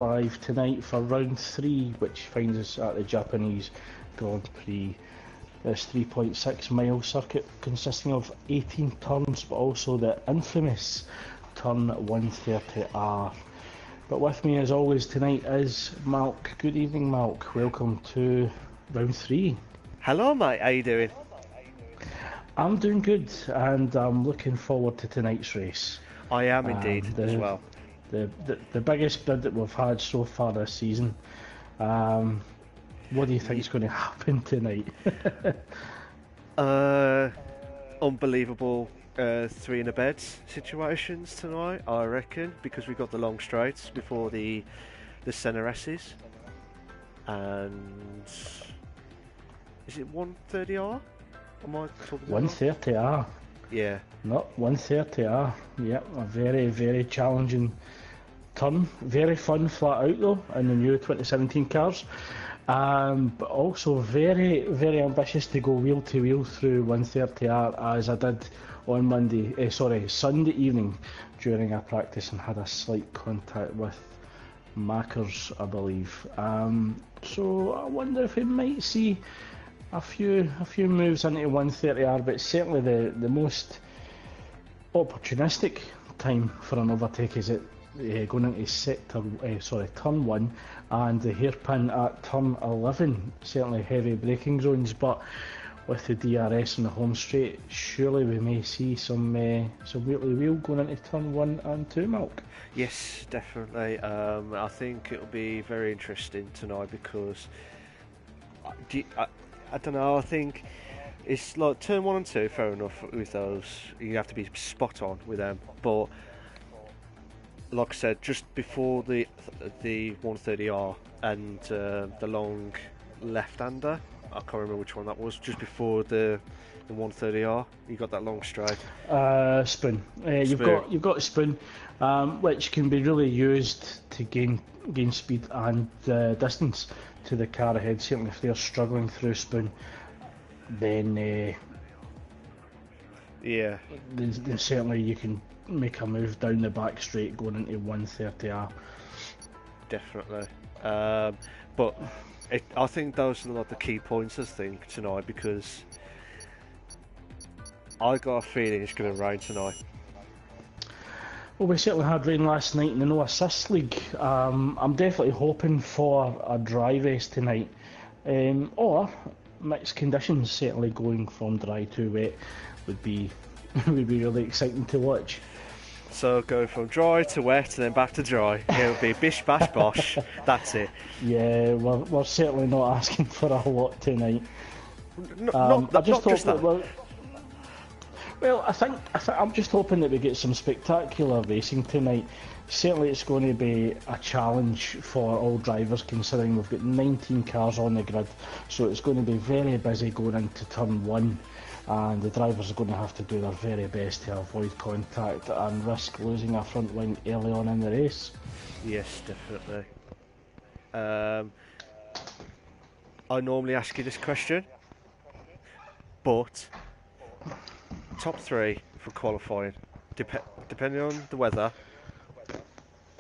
live tonight for round 3, which finds us at the Japanese Grand Prix. This 3.6 mile circuit consisting of 18 turns, but also the infamous turn 130R. But with me as always tonight is Malk. Good evening, Malk. Welcome to round 3. Hello mate, how you doing? I'm doing good, and I'm looking forward to tonight's race. I am indeed as well. The biggest bid that we've had so far this season. What do you think is going to happen tonight? Unbelievable 3 in a bed situations tonight, I reckon, because we got the long straights before the centre S's. And is it 130R? Am I talking 130R. Yeah. Not 130R. Yep, a very, very challenging turn. Very fun flat out though in the new 2017 cars. But also very, very ambitious to go wheel to wheel through 130R as I did on Sunday evening during a practice and had a slight contact with Mackers, I believe. So I wonder if we might see a few moves into 130R, but certainly the most opportunistic time for an overtake is it going into turn 1 and the hairpin at turn 11. Certainly heavy braking zones, but with the DRS and the home straight, surely we may see some wheel to wheel going into turn 1 and 2, Milk. Yes, definitely. I think it'll be very interesting tonight because I don't know, I think it's like turn 1 and 2, fair enough with those, you have to be spot on with them, but like I said, just before the 130R and the long left-hander, I can't remember which one that was, just before the 130R, you got that long stride. Spoon. You've got a spoon, which can be really used to gain speed and distance to the car ahead. Certainly if they're struggling through spoon, then then certainly you can make a move down the back straight going into 130R. Definitely. But I think those are like the key points, I think, tonight, because I got a feeling it's going to rain tonight. Well, we certainly had rain last night in the No Assist League. I'm definitely hoping for a dry race tonight, or mixed conditions. Certainly going from dry to wet would be really exciting to watch. So going from dry to wet and then back to dry, it'll be bish bash bosh. That's it. Yeah, we're certainly not asking for a lot tonight. Not just that. Well, I think I'm just hoping that we get some spectacular racing tonight. Certainly it's going to be a challenge for all drivers, considering we've got 19 cars on the grid, so it's going to be very busy going into turn 1, and the drivers are going to have to do their very best to avoid contact and risk losing a front wing early on in the race. Yes, definitely. I normally ask you this question, but top 3 for qualifying, depending on the weather,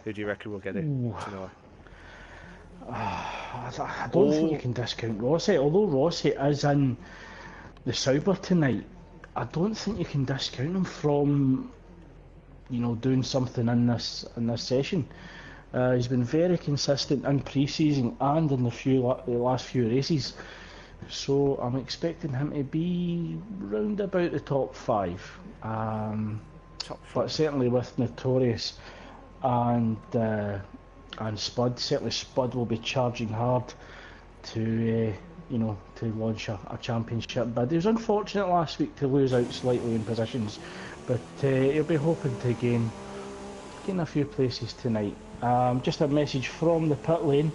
who do you reckon will get it tonight? I don't think you can discount Rossi, although Rossi is in the Sauber tonight. I don't think you can discount him from, doing something in this session. He's been very consistent in pre-season and in the last few races. So I'm expecting him to be round about the top 5. But certainly with Notorious and Spud, certainly Spud will be charging hard to launch a championship bid. He was unfortunate last week to lose out slightly in positions, but he'll be hoping to gain a few places tonight. Just a message from the pit lane.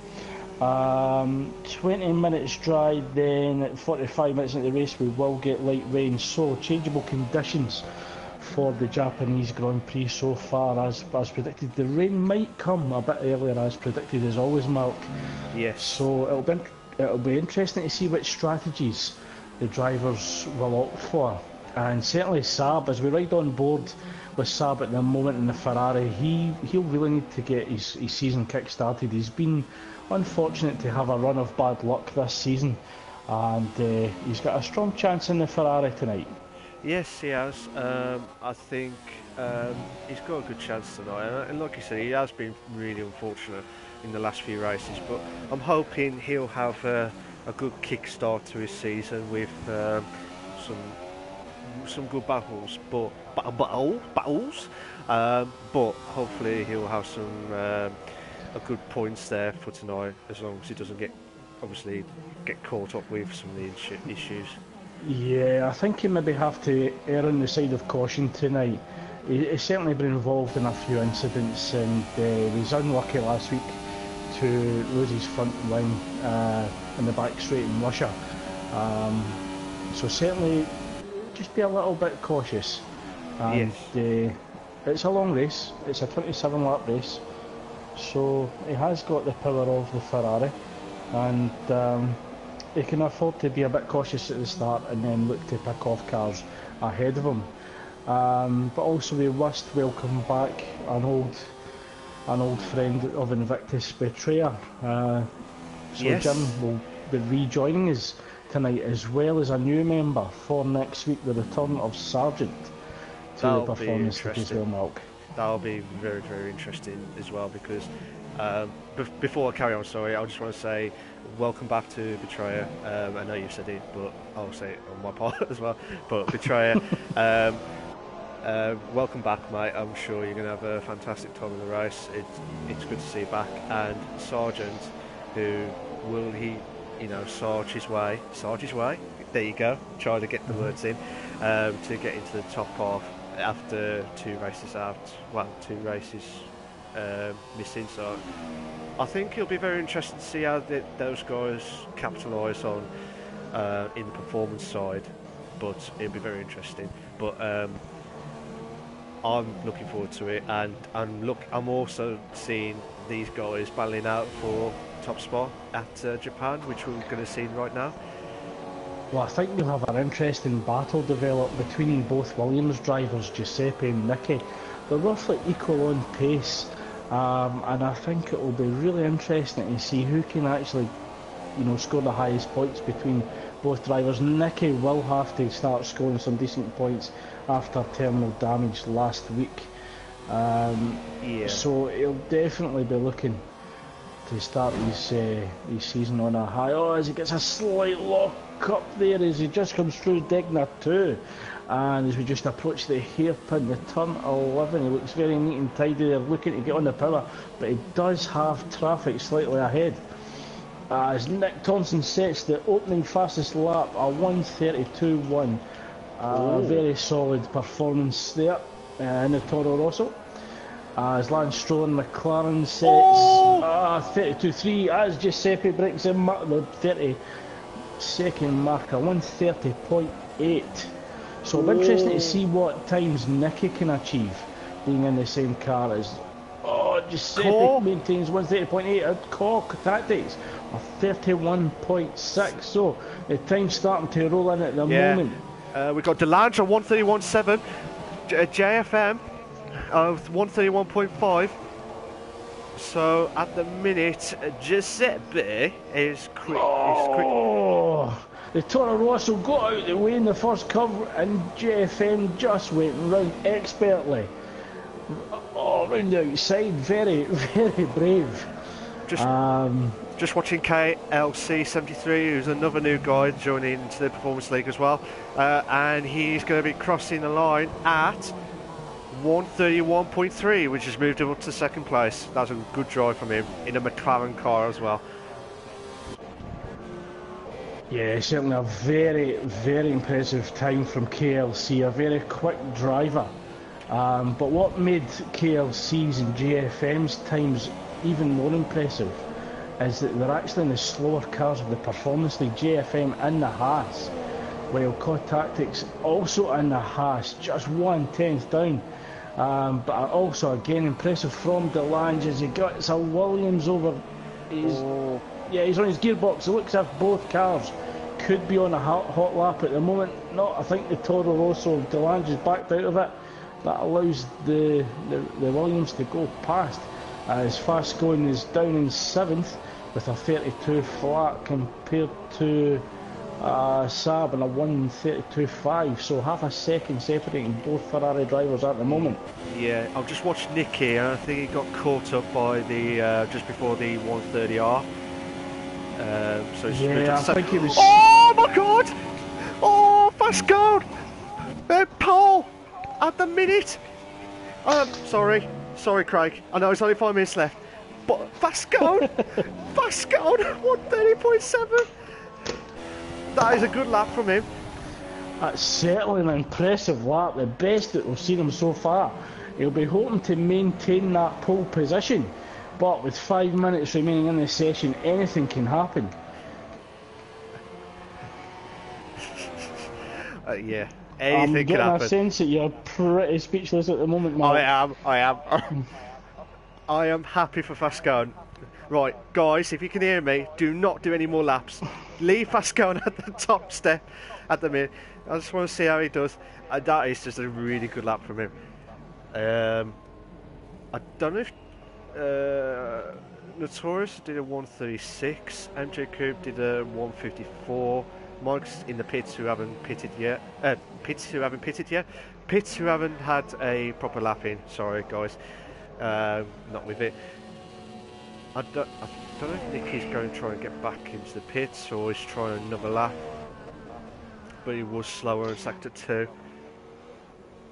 20 minutes dry, then 45 minutes into the race we will get light rain, so changeable conditions for the Japanese Grand Prix so far as predicted. The rain might come a bit earlier as predicted as always, Mark. Yes. So it'll be interesting to see which strategies the drivers will opt for. And certainly Saab, as we ride on board with Saab at the moment in the Ferrari, he'll really need to get his season kick-started. He's been unfortunate to have a run of bad luck this season, and he's got a strong chance in the Ferrari tonight. Yes, he has. I think he's got a good chance tonight. And like you said, he has been really unfortunate in the last few races. But I'm hoping he'll have a good kick-start to his season with some good battles. Battles. But hopefully he'll have some a good points there for tonight, as long as he doesn't get caught up with some of the issues. Yeah, I think he maybe have to err on the side of caution tonight. He's certainly been involved in a few incidents, and he was unlucky last week to lose his front wing in the back straight in Russia. So certainly just be a little bit cautious. And yes. It's a long race, it's a 27 lap race, so he has got the power of the Ferrari, and he can afford to be a bit cautious at the start and then look to pick off cars ahead of him. But also we must welcome back an old friend of Invictus, Betrayer. Yes. Jim will be rejoining us tonight, as well as a new member for next week, the return of Sargent to the Performance Cookiesville Milk. That'll be very, very interesting as well, because before I carry on, sorry, I just want to say welcome back to Betrayer. I know you've said it, but I'll say it on my part as well. But Betrayer, welcome back, mate. I'm sure you're going to have a fantastic time in the race. It's good to see you back. And Sargent, who will Sarge his way. There you go. Try to get the words in to get into the top half after two races missing. So I think it'll be very interesting to see how those guys capitalise on in the performance side. But it'll be very interesting. But I'm looking forward to it, and I'm also seeing these guys battling out for top spot at Japan, which we're going to see right now. Well, I think we'll have an interesting battle develop between both Williams drivers, Giuseppe and Nicky. They're roughly equal on pace, and I think it will be really interesting to see who can actually, score the highest points between both drivers. Nicky will have to start scoring some decent points after terminal damage last week, so he'll definitely be looking to start his season on a high. Oh, as he gets a slight lock up there as he just comes through Degner 2, and as we just approach the hairpin, the turn 11, he looks very neat and tidy there, looking to get on the power, but he does have traffic slightly ahead. As Nick Thompson sets the opening fastest lap, a 1:32.1. Very solid performance there in the Toro Rosso. As Lance Stroll and McLaren sets 32.3 as Giuseppe breaks in the 30-second marker, 1:30.8. So it'll be interesting to see what times Nicky can achieve being in the same car as Giuseppe maintains 1:30.8 at Cork Tactics, a 31.6. So the time's starting to roll in at the moment. We've got Delange on 1:31.7, JFM of 1:31.5. So at the minute, Giuseppe is quick. The Toro Rosso got out the way in the first curve, and JFM just went round expertly. Round the outside, very, very brave. Just watching KLC 73, who's another new guy joining into the Performance League as well, and he's going to be crossing the line at 1:31.3, which has moved him up to second place. That's a good drive from him in a McLaren car as well. Yeah, certainly a very, very impressive time from KLC, a very quick driver. But what made KLC's and JFM's times even more impressive is that they're actually in the slower cars of the Performance League, JFM in the Haas, while COD Tactics also in the Haas, just 1/10 down. But also again impressive from Delange as he gets a Williams over. He's on his gearbox. It looks as if both cars could be on a hot lap at the moment. No, I think the Toro Rosso of Delange's backed out of it. That allows the Williams to go past. As Fast Going is down in 7th with a 32 flat compared to Saab and a 1:32.5, so half a second separating both Ferrari drivers at the moment. Yeah, I've just watched Nicky and I think he got caught up by the just before the 130R. So he's yeah, I think he was. Oh my God! Oh, Fast Going! Pole at the minute. Sorry, Craig. I know it's only 5 minutes left, but Fast Going, Fast Going, 130.7. That is a good lap from him. That's certainly an impressive lap, the best that we've seen him so far. He'll be hoping to maintain that pole position, but with 5 minutes remaining in the session, anything can happen. Yeah, anything can happen. I'm getting a sense that you're pretty speechless at the moment, Mark. I am. I am happy for Fast Going. Right, guys, if you can hear me, do not do any more laps. Leave Fast Going at the top step at the minute. I just want to see how he does. That is just a really good lap from him. I don't know if Notorious did a 136, MJ Coupe did a 154. Mike's in the pits who haven't pitted yet. Pits who haven't had a proper lap in. Sorry, guys. Not with it. I don't know if Nicky's going to try and get back into the pits or he's trying another lap, but he was slower and sacked at 2.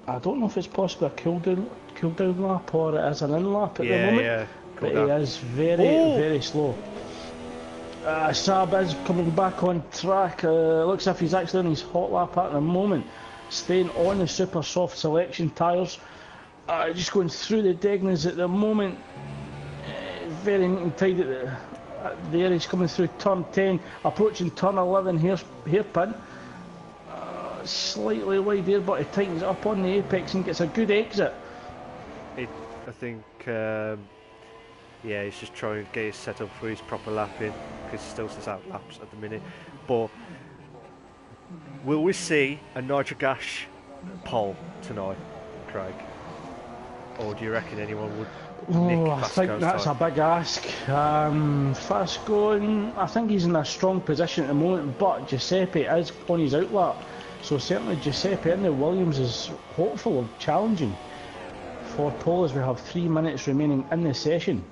I don't know if it's possibly a cool down lap or it is an in lap at the moment, yeah, but he is very slow. Saab is coming back on track. Looks as if he's actually on his hot lap at the moment, staying on the super soft selection tyres. Just going through the Degnas at the moment. Very neat and tidy there. He's coming through turn 10, approaching turn 11 hairpin. Slightly wide there, but he tightens it up on the apex and gets a good exit. I think, yeah, he's just trying to get his set up for his proper lapping because he still says out laps at the minute. But will we see a Nigel Gash pole tonight, Craig? Or do you reckon anyone would? I think that's a big ask. Fast Going, I think he's in a strong position at the moment, but Giuseppe is on his outlap, so certainly Giuseppe in the Williams is hopeful of challenging for pole as we have 3 minutes remaining in the session.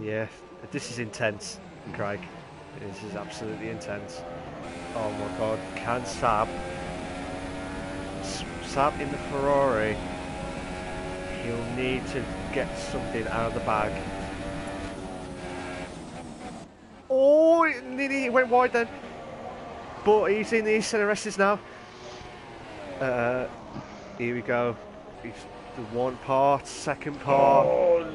Yeah, this is intense, Craig. This is absolutely intense. Oh my God, can Saab in the Ferrari? He'll need to get something out of the bag. Oh, he went wide then. But he's in the accelerators now. Here we go. He's the one part, second part. Oh,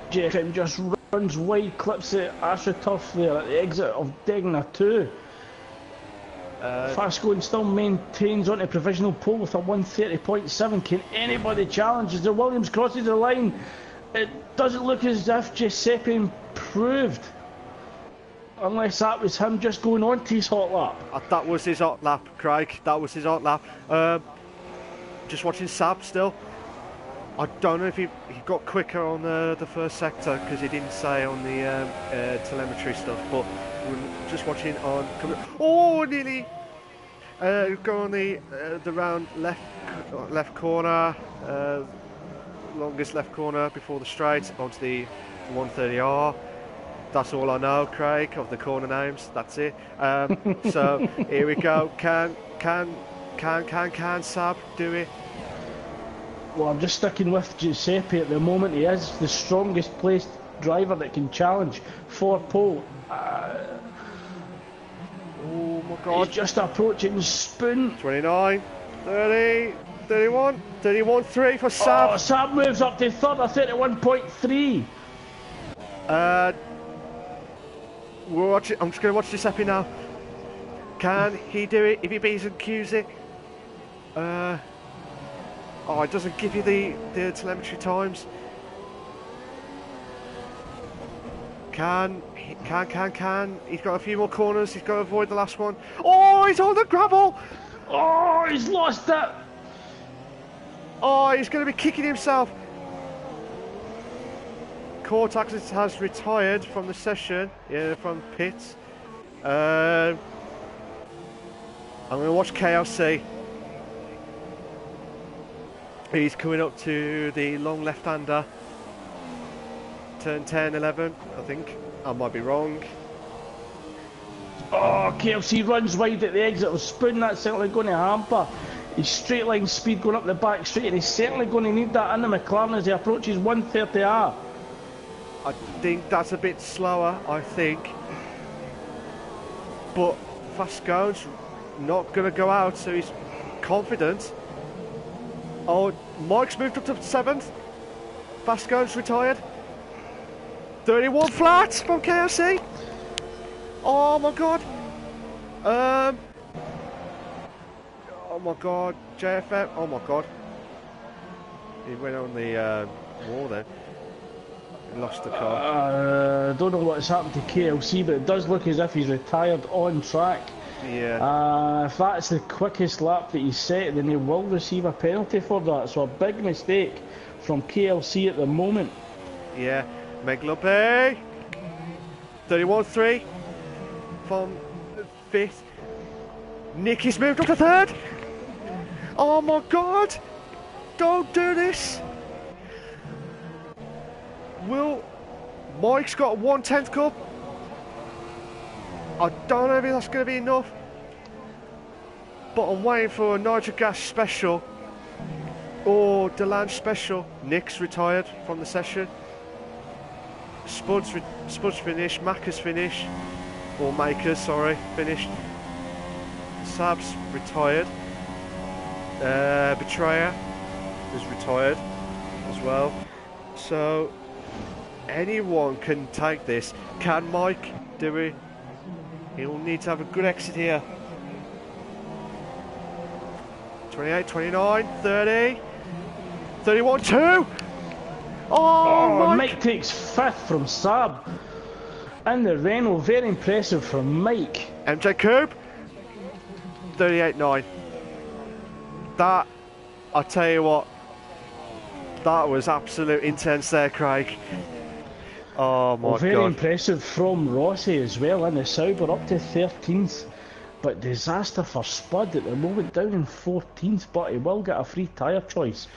Jacob just runs wide, clips the AstroTurf there at the exit of Degna 2. Fast Going still maintains onto provisional pole with a 130.7. Can anybody challenge as the Williams crosses the line? It doesn't look as if Giuseppe improved, unless that was him just going on to his hot lap. That was his hot lap, Craig. That was his hot lap. Just watching Saab still. I don't know if he got quicker on the first sector because he didn't say on the telemetry stuff, but we're just watching on. Oh, nearly go on the round left corner, longest left corner before the straight onto the 130R. That's all I know, Craig, of the corner names. That's it. So here we go. Can Saab do it? Well, I'm just sticking with Giuseppe at the moment. He is the strongest placed driver that can challenge for pole. Oh my God. He's just approaching Spoon. 29, 30, 31, 31.3 for Saab. Oh, Saab moves up to third at 31.3. I'm just going to watch Giuseppe now. Can he do it if he beats and cues it? Oh, it doesn't give you the telemetry times. Can. He's got a few more corners. He's got to avoid the last one. Oh, he's on the gravel. Oh, he's lost it. Oh, he's going to be kicking himself. Cortax has retired from the session, from pits. I'm going to watch KLC. He's coming up to the long left-hander. Turn 10, 11, I think. I might be wrong. Oh, KLC runs wide at the exit of Spoon. That's certainly going to hamper his straight line speed going up the back straight, and he's certainly going to need that in the McLaren as he approaches 130R. I think that's a bit slower, I think. But Fascone's not going to go out, so he's confident. Oh, Mike's moved up to 7th. Fascone's retired. 31 flat from KFC. Oh my god. Oh my god. JFM. Oh my god. He went on the wall then. He lost the car. Don't know what's happened to KLC, but it does look as if he's retired on track. Yeah. If that's the quickest lap that he's set, then he will receive a penalty for that. So a big mistake from KLC at the moment. Yeah. Meglope. 31-3 from 5th. Nicky's moved up to 3rd. Oh my god. Don't do this. Mike's got a 1/10 cup. I don't know if that's going to be enough, but I'm waiting for a Nitro Gas special or Delange special. Nick's retired from the session. Spud's finished. Macca's finished, or Makers, sorry, finished. Sab's retired. Betrayer is retired as well. So anyone can take this. Can Mike do it? He'll need to have a good exit here. 28, 29, 30, 31, 2. Oh, Mike takes 5th from Sab. And the Renault, very impressive from Mike. MJ Coupe, 38.9. That, I tell you what, that was absolute intense there, Craig. Oh my god. Very impressive from Rossi as well in the Sauber, up to 13th. But disaster for Spud at the moment, down in 14th, but he will get a free tyre choice.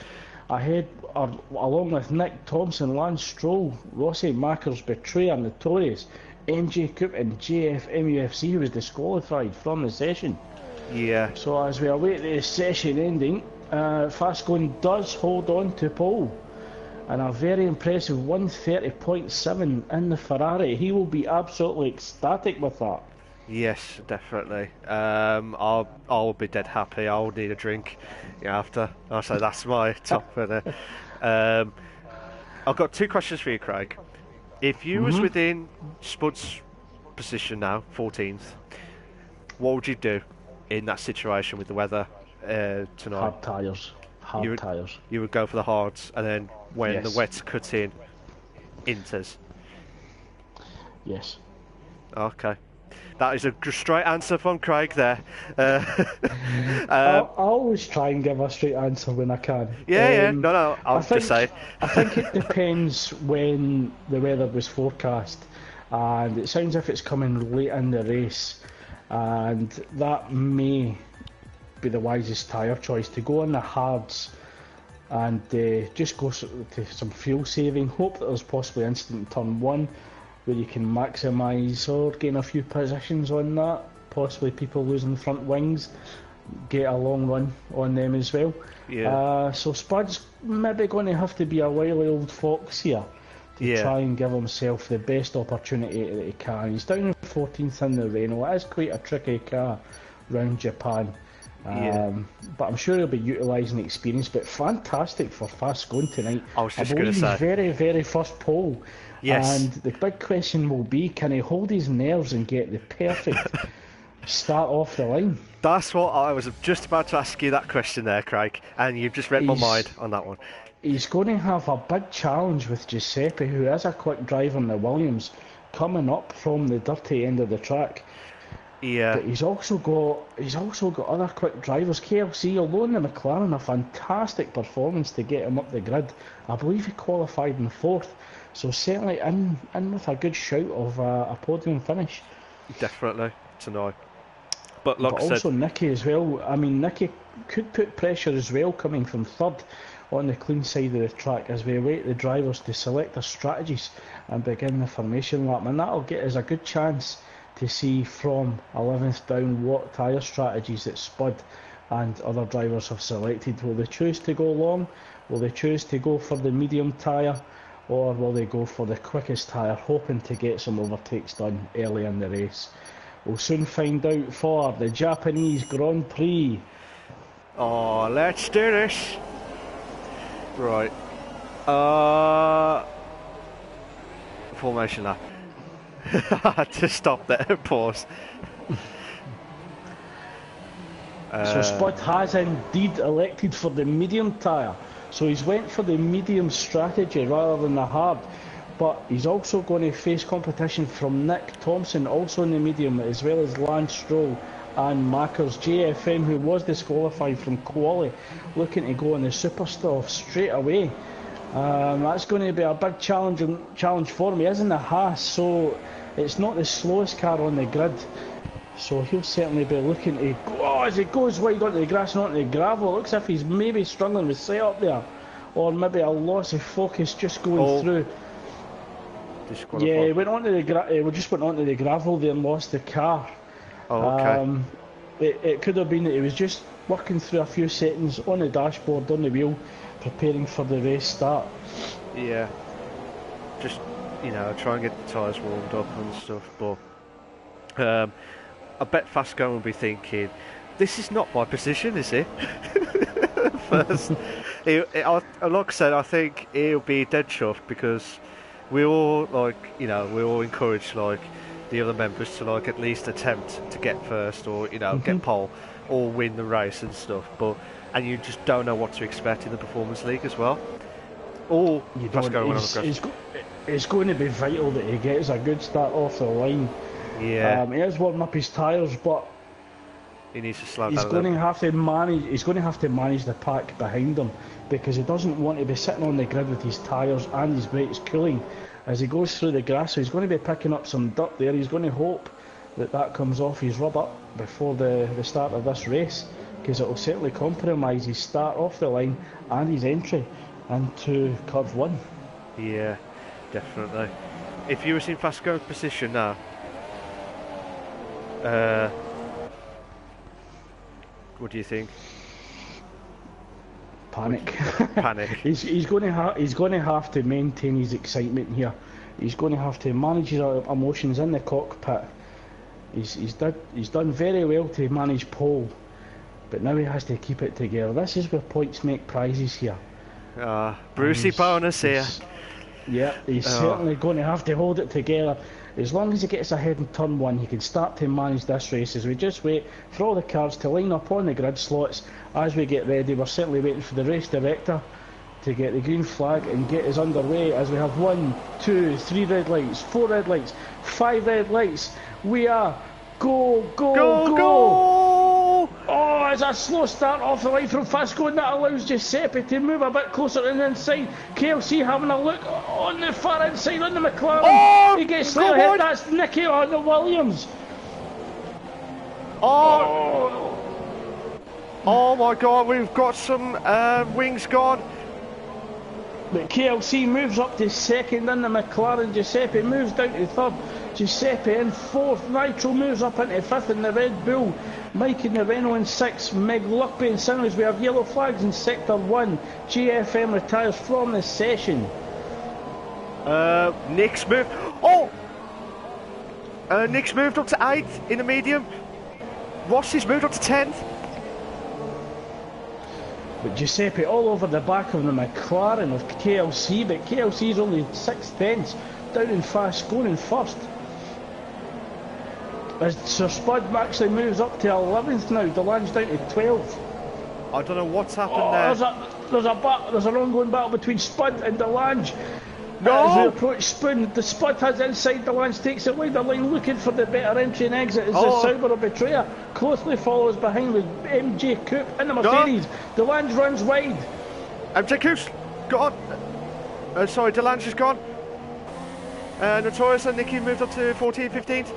Ahead, along with Nick Thompson, Lance Stroll, Rossi, Makers, Betrayer, Notorious, MJ Coupe and JF MUFC, who was disqualified from the session. Yeah. So as we await the session ending, Fascone does hold on to pole. And a very impressive 130.7 in the Ferrari. He will be absolutely ecstatic with that. Yes, definitely. I'll be dead happy. I'll need a drink after. So that's my top winner. I've got 2 questions for you, Craig. If you was within Spud's position now, 14th, what would you do in that situation with the weather tonight? Hard tyres. Hard tyres. You would go for the hards, and then when the wets cut in, inters. Yes. Okay. That is a straight answer from Craig there. I always try and give a straight answer when I can. Yeah. No, I'll just say. I think it depends when the weather was forecast. And it sounds as if it's coming late in the race. And that may be the wisest tyre choice, to go on the hards and just go to some fuel saving. Hope that there's possibly instant turn 1 where you can maximise or gain a few positions on that. Possibly people losing front wings, get a long run on them as well. Yeah. So Spud's maybe going to have to be a wily old fox here to try and give himself the best opportunity that he can. He's down in 14th in the Renault. It is quite a tricky car round Japan. But I'm sure he'll be utilising the experience. But fantastic for Fascone tonight. I was just going to say, his very, very first pole. Yes. And the big question will be, can he hold his nerves and get the perfect start off the line? That's what I was just about to ask you, that question there, Craig. And you've just read my mind on that one. He's going to have a big challenge with Giuseppe, who is a quick driver in the Williams. coming up from the dirty end of the track. Yeah. But he's also got other quick drivers. KLC, although in the McLaren, a fantastic performance to get him up the grid. I believe he qualified in fourth, so certainly in with a good shout of a podium finish. Definitely tonight. But like I said, also Nicky as well. I mean, Nicky could put pressure as well, coming from third on the clean side of the track as we await the drivers to select their strategies and begin the formation lap, and that'll get us a good chance to see from 11th down what tyre strategies that Spud and other drivers have selected. Will they choose to go long? Will they choose to go for the medium tyre? Or will they go for the quickest tyre, hoping to get some overtakes done early in the race? We'll soon find out for the Japanese Grand Prix. Oh, let's do this. Right. Formation lap. I had to stop there and pause. So Spud has indeed elected for the medium tyre. So he's went for the medium strategy rather than the hard. But he's also going to face competition from Nick Thompson, also in the medium, as well as Lance Stroll and Mackers. JFM, who was disqualified from quali, looking to go on the Superstar straight away. That's going to be a big challenge for him. He is in the Haas, so it's not the slowest car on the grid. So he'll certainly be looking to go as he goes wide onto the grass and onto the gravel. It looks as if he's maybe struggling with setup there, or maybe a loss of focus just going through. Yeah, he went onto the just went onto the gravel there and lost the car. Oh, okay. It could have been that he was just working through a few settings on the dashboard, on the wheel, preparing for the race start. Yeah. Just, try and get the tyres warmed up and stuff. But I bet Fasco will be thinking, this is not my position, is it? First, like I said, I think he'll be dead chuffed because we all we all encourage the other members to at least attempt to get first or get pole or win the race and stuff. And you just don't know what to expect in the Performance League as well. Or it's going to be vital that he gets a good start off the line. Yeah, he is warming up his tyres, but he needs to slow down. He's going to have to manage the pack behind him, because he doesn't want to be sitting on the grid with his tyres and his brakes cooling as he goes through the grass. So he's going to be picking up some dirt there. He's going to hope that comes off his rubber before the start of this race, because it will certainly compromise his start off the line and his entry into curve 1. Yeah, definitely. If you were in Fasco's position now, what do you think? Panic. Panic. He's going to have to maintain his excitement here. He's going to have to manage his emotions in the cockpit. He's done very well to manage pole, but now he has to keep it together. This is where points make prizes here. Brucey bonus here. Yeah, he's certainly going to have to hold it together. As long as he gets ahead in turn 1, he can start to manage this race as we just wait for all the cars to line up on the grid slots as we get ready. We're certainly waiting for the race director to get the green flag and get us underway as we have 1, 2, 3 red lights, 4 red lights, 5 red lights. We are go! Oh, it's a slow start off the line from Fasco, and that allows Giuseppe to move a bit closer to the inside. KLC having a look on the far inside on the McLaren. Oh, he gets slightly hit. That's Nicky on the Williams. Oh my God, we've got some wings gone. But KLC moves up to second in the McLaren. Giuseppe moves down to third. Giuseppe in fourth. Nitro moves up into fifth in the Red Bull. Mike in the Renault in sixth. Meg Luckby in seventh. We have yellow flags in sector 1. GFM retires from the session. Nick's moved. Nick's moved up to 8th in the medium. Ross has moved up to 10th. But Giuseppe all over the back of the McLaren of KLC, but KLC's only 6 tenths down in fast, going in first. As Sir Spud actually moves up to 11th now, Delange down to 12th. I don't know what's happened there. There's an ongoing battle between Spud and Delange. As we No! approach Spoon, the Spud has inside the lines, takes it wide the line, looking for the better entry and exit as the Sauber of Betrayer closely follows behind with MJ Coupe in the Mercedes. Delange runs wide. MJ Coupe's gone. Sorry, Delange is gone. Notorious and Nicky moved up to 14th, 15th.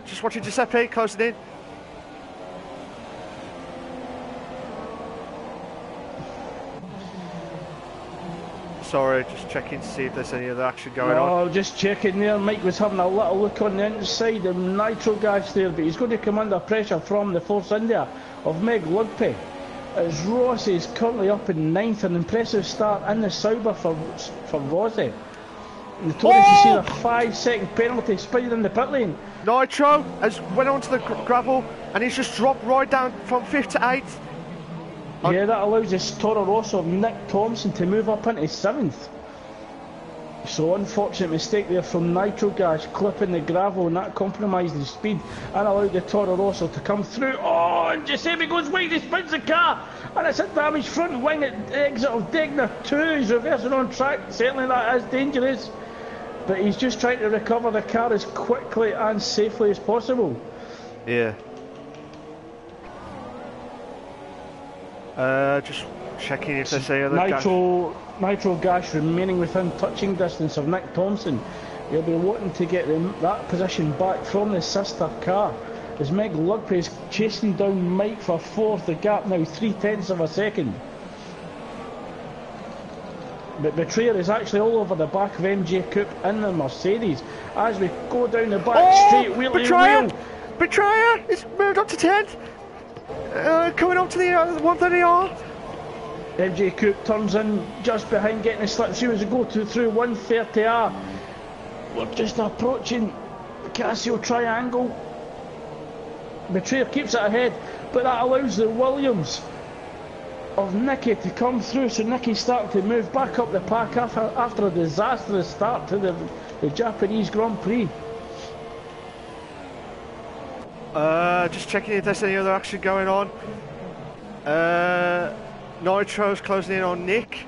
Just watching Giuseppe closing in. Sorry, just checking to see if there's any other action going on. Just checking there. Mike was having a little look on the inside of Nitro Gas there, but he's going to come under pressure from the Force India of Meg Lugpe. As Rossi is currently up in 9th, an impressive start in the Sauber for Rossi. Notorious to see a 5-second penalty spinning in the pit lane. Nitro has went onto the gravel and he's just dropped right down from 5th to 8th. Yeah, that allows this Toro Rosso of Nick Thompson to move up into 7th. So unfortunate mistake there from Nitro Gas, clipping the gravel, and that compromised his speed and allowed the Toro Rosso to come through. Oh, and Giuseppe goes wide, he spins the car, and it's a damaged front wing at the exit of Degner 2. He's reversing on track, certainly that is dangerous, but he's just trying to recover the car as quickly and safely as possible. Yeah. Just checking if there's any other Nitro Gas remaining within touching distance of Nick Thompson. He'll be wanting to get that position back from the sister car as Meg Lugpe is chasing down Mike for 4th. The gap now 0.3 of a second. But Betrayer is actually all over the back of MJ Coupe in the Mercedes as we go down the back straight. Betrayer! It's moved up to 10th. Coming up to the 130R. MJ Coupe turns in just behind, getting a slip through as we go through 130R. We're just approaching Casio Triangle. Betrayer keeps it ahead, but that allows the Williams of Nicky to come through, so Nicky's starting to move back up the pack after a disastrous start to the Japanese Grand Prix. Just checking if there's any other action going on. Nitro's closing in on Nick.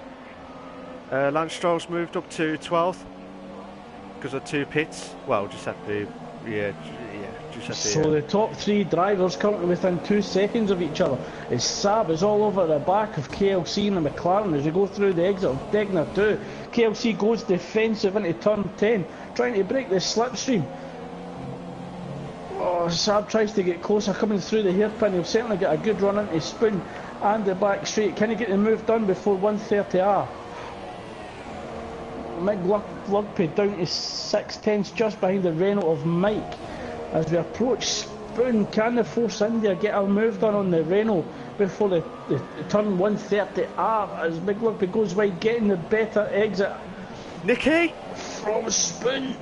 Lance Stroll's moved up to 12th because of 2 pits. Well, Giuseppe, Giuseppe. So the top 3 drivers currently within 2 seconds of each other. As Saab is all over the back of KLC and the McLaren as we go through the exit of Degner 2. KLC goes defensive into turn 10, trying to break the slipstream. Oh, Saab tries to get closer, coming through the hairpin. He'll certainly get a good run into Spoon and the back straight. Can he get the move done before 130R? Meg Lugpe down to 6/10 just behind the Renault of Mike. As we approach Spoon, can the Force India get a move done on the Renault before the turn 130R as Meg Lugpe goes wide, getting the better exit? Nicky! From Spoon.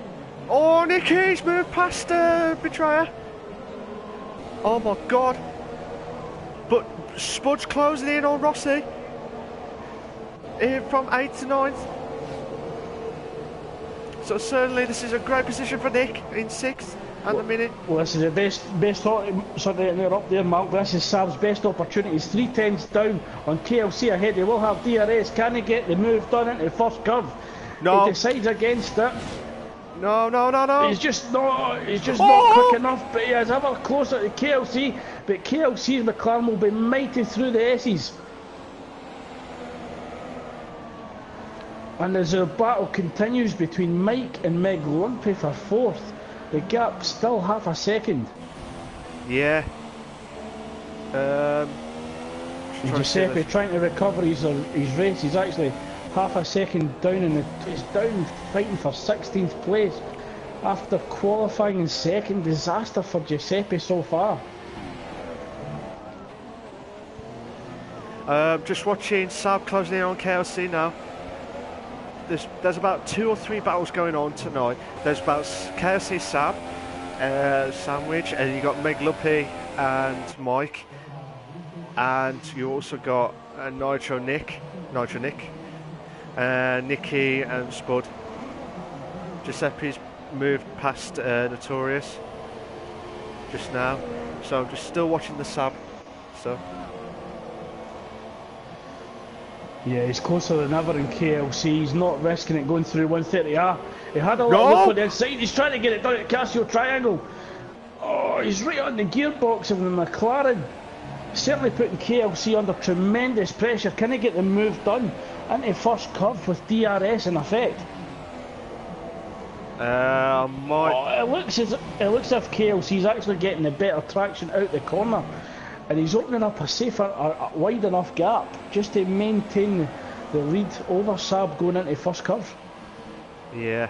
Oh, Nicky's moved past Betrayer. Oh my god. But Spud's closing in on Rossi. From 8th to 9th. So certainly this is a great position for Nick in 6th at the minute. Well, this is the best sorry, they're up there, Mark. This is Saab's best opportunity. He's 3/10 down on KLC ahead. He will have DRS. Can he get the move done into the first curve? No. He decides against it. No. He's just not quick enough, but he is ever closer to KLC. But KLC's McLaren will be mighty through the S's. And as the battle continues between Mike and Meg Lugpe for 4th, the gap still half a second. Yeah. Giuseppe trying to recover his race. He's actually half a second down, and he's down fighting for 16th place after qualifying in 2nd. Disaster for Giuseppe so far. Just watching Saab closing in on KLC now. There's about 2 or 3 battles going on tonight. There's about KLC Saab, Sandwich, and you got Meg Lugpe and Mike, and you also got Nitro Nick, Nicky and Spud. Giuseppe's moved past Notorious just now, so I'm just still watching the Saab. So Yeah, he's closer than ever in KLC. He's not risking it going through 130R. He had a little No! look on the inside. He's trying to get it done at Casio Triangle. Oh, he's right on the gearbox of the McLaren. Certainly putting KLC under tremendous pressure. Can he get the move done into first curve with DRS in effect? Might. It looks as if KLC's actually getting the better traction out the corner, and he's opening up a safer, a wide enough gap just to maintain the lead over Saab going into first curve. Yeah.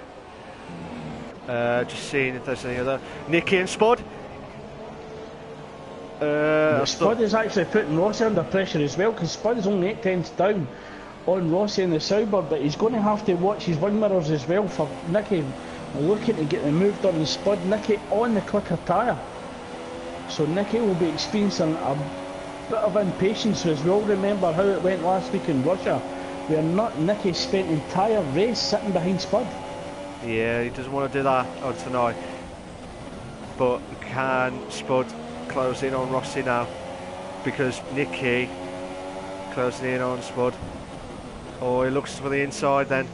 Just seeing if there's any other. Nicky and Spud. Spud is actually putting Rossi under pressure as well, because Spud is only 8 tenths down on Rossi in the Sauber, but he's going to have to watch his wing mirrors as well for Nicky looking to get the move done on Spud. Nicky on the quicker tyre, so Nicky will be experiencing a bit of impatience, as we all remember how it went last week in Russia, where Nicky spent the entire race sitting behind Spud. Yeah, he doesn't want to do that on tonight. But can Spud close in on Rossi now? Because Nicky closing in on Spud. Oh, he looks for the inside then.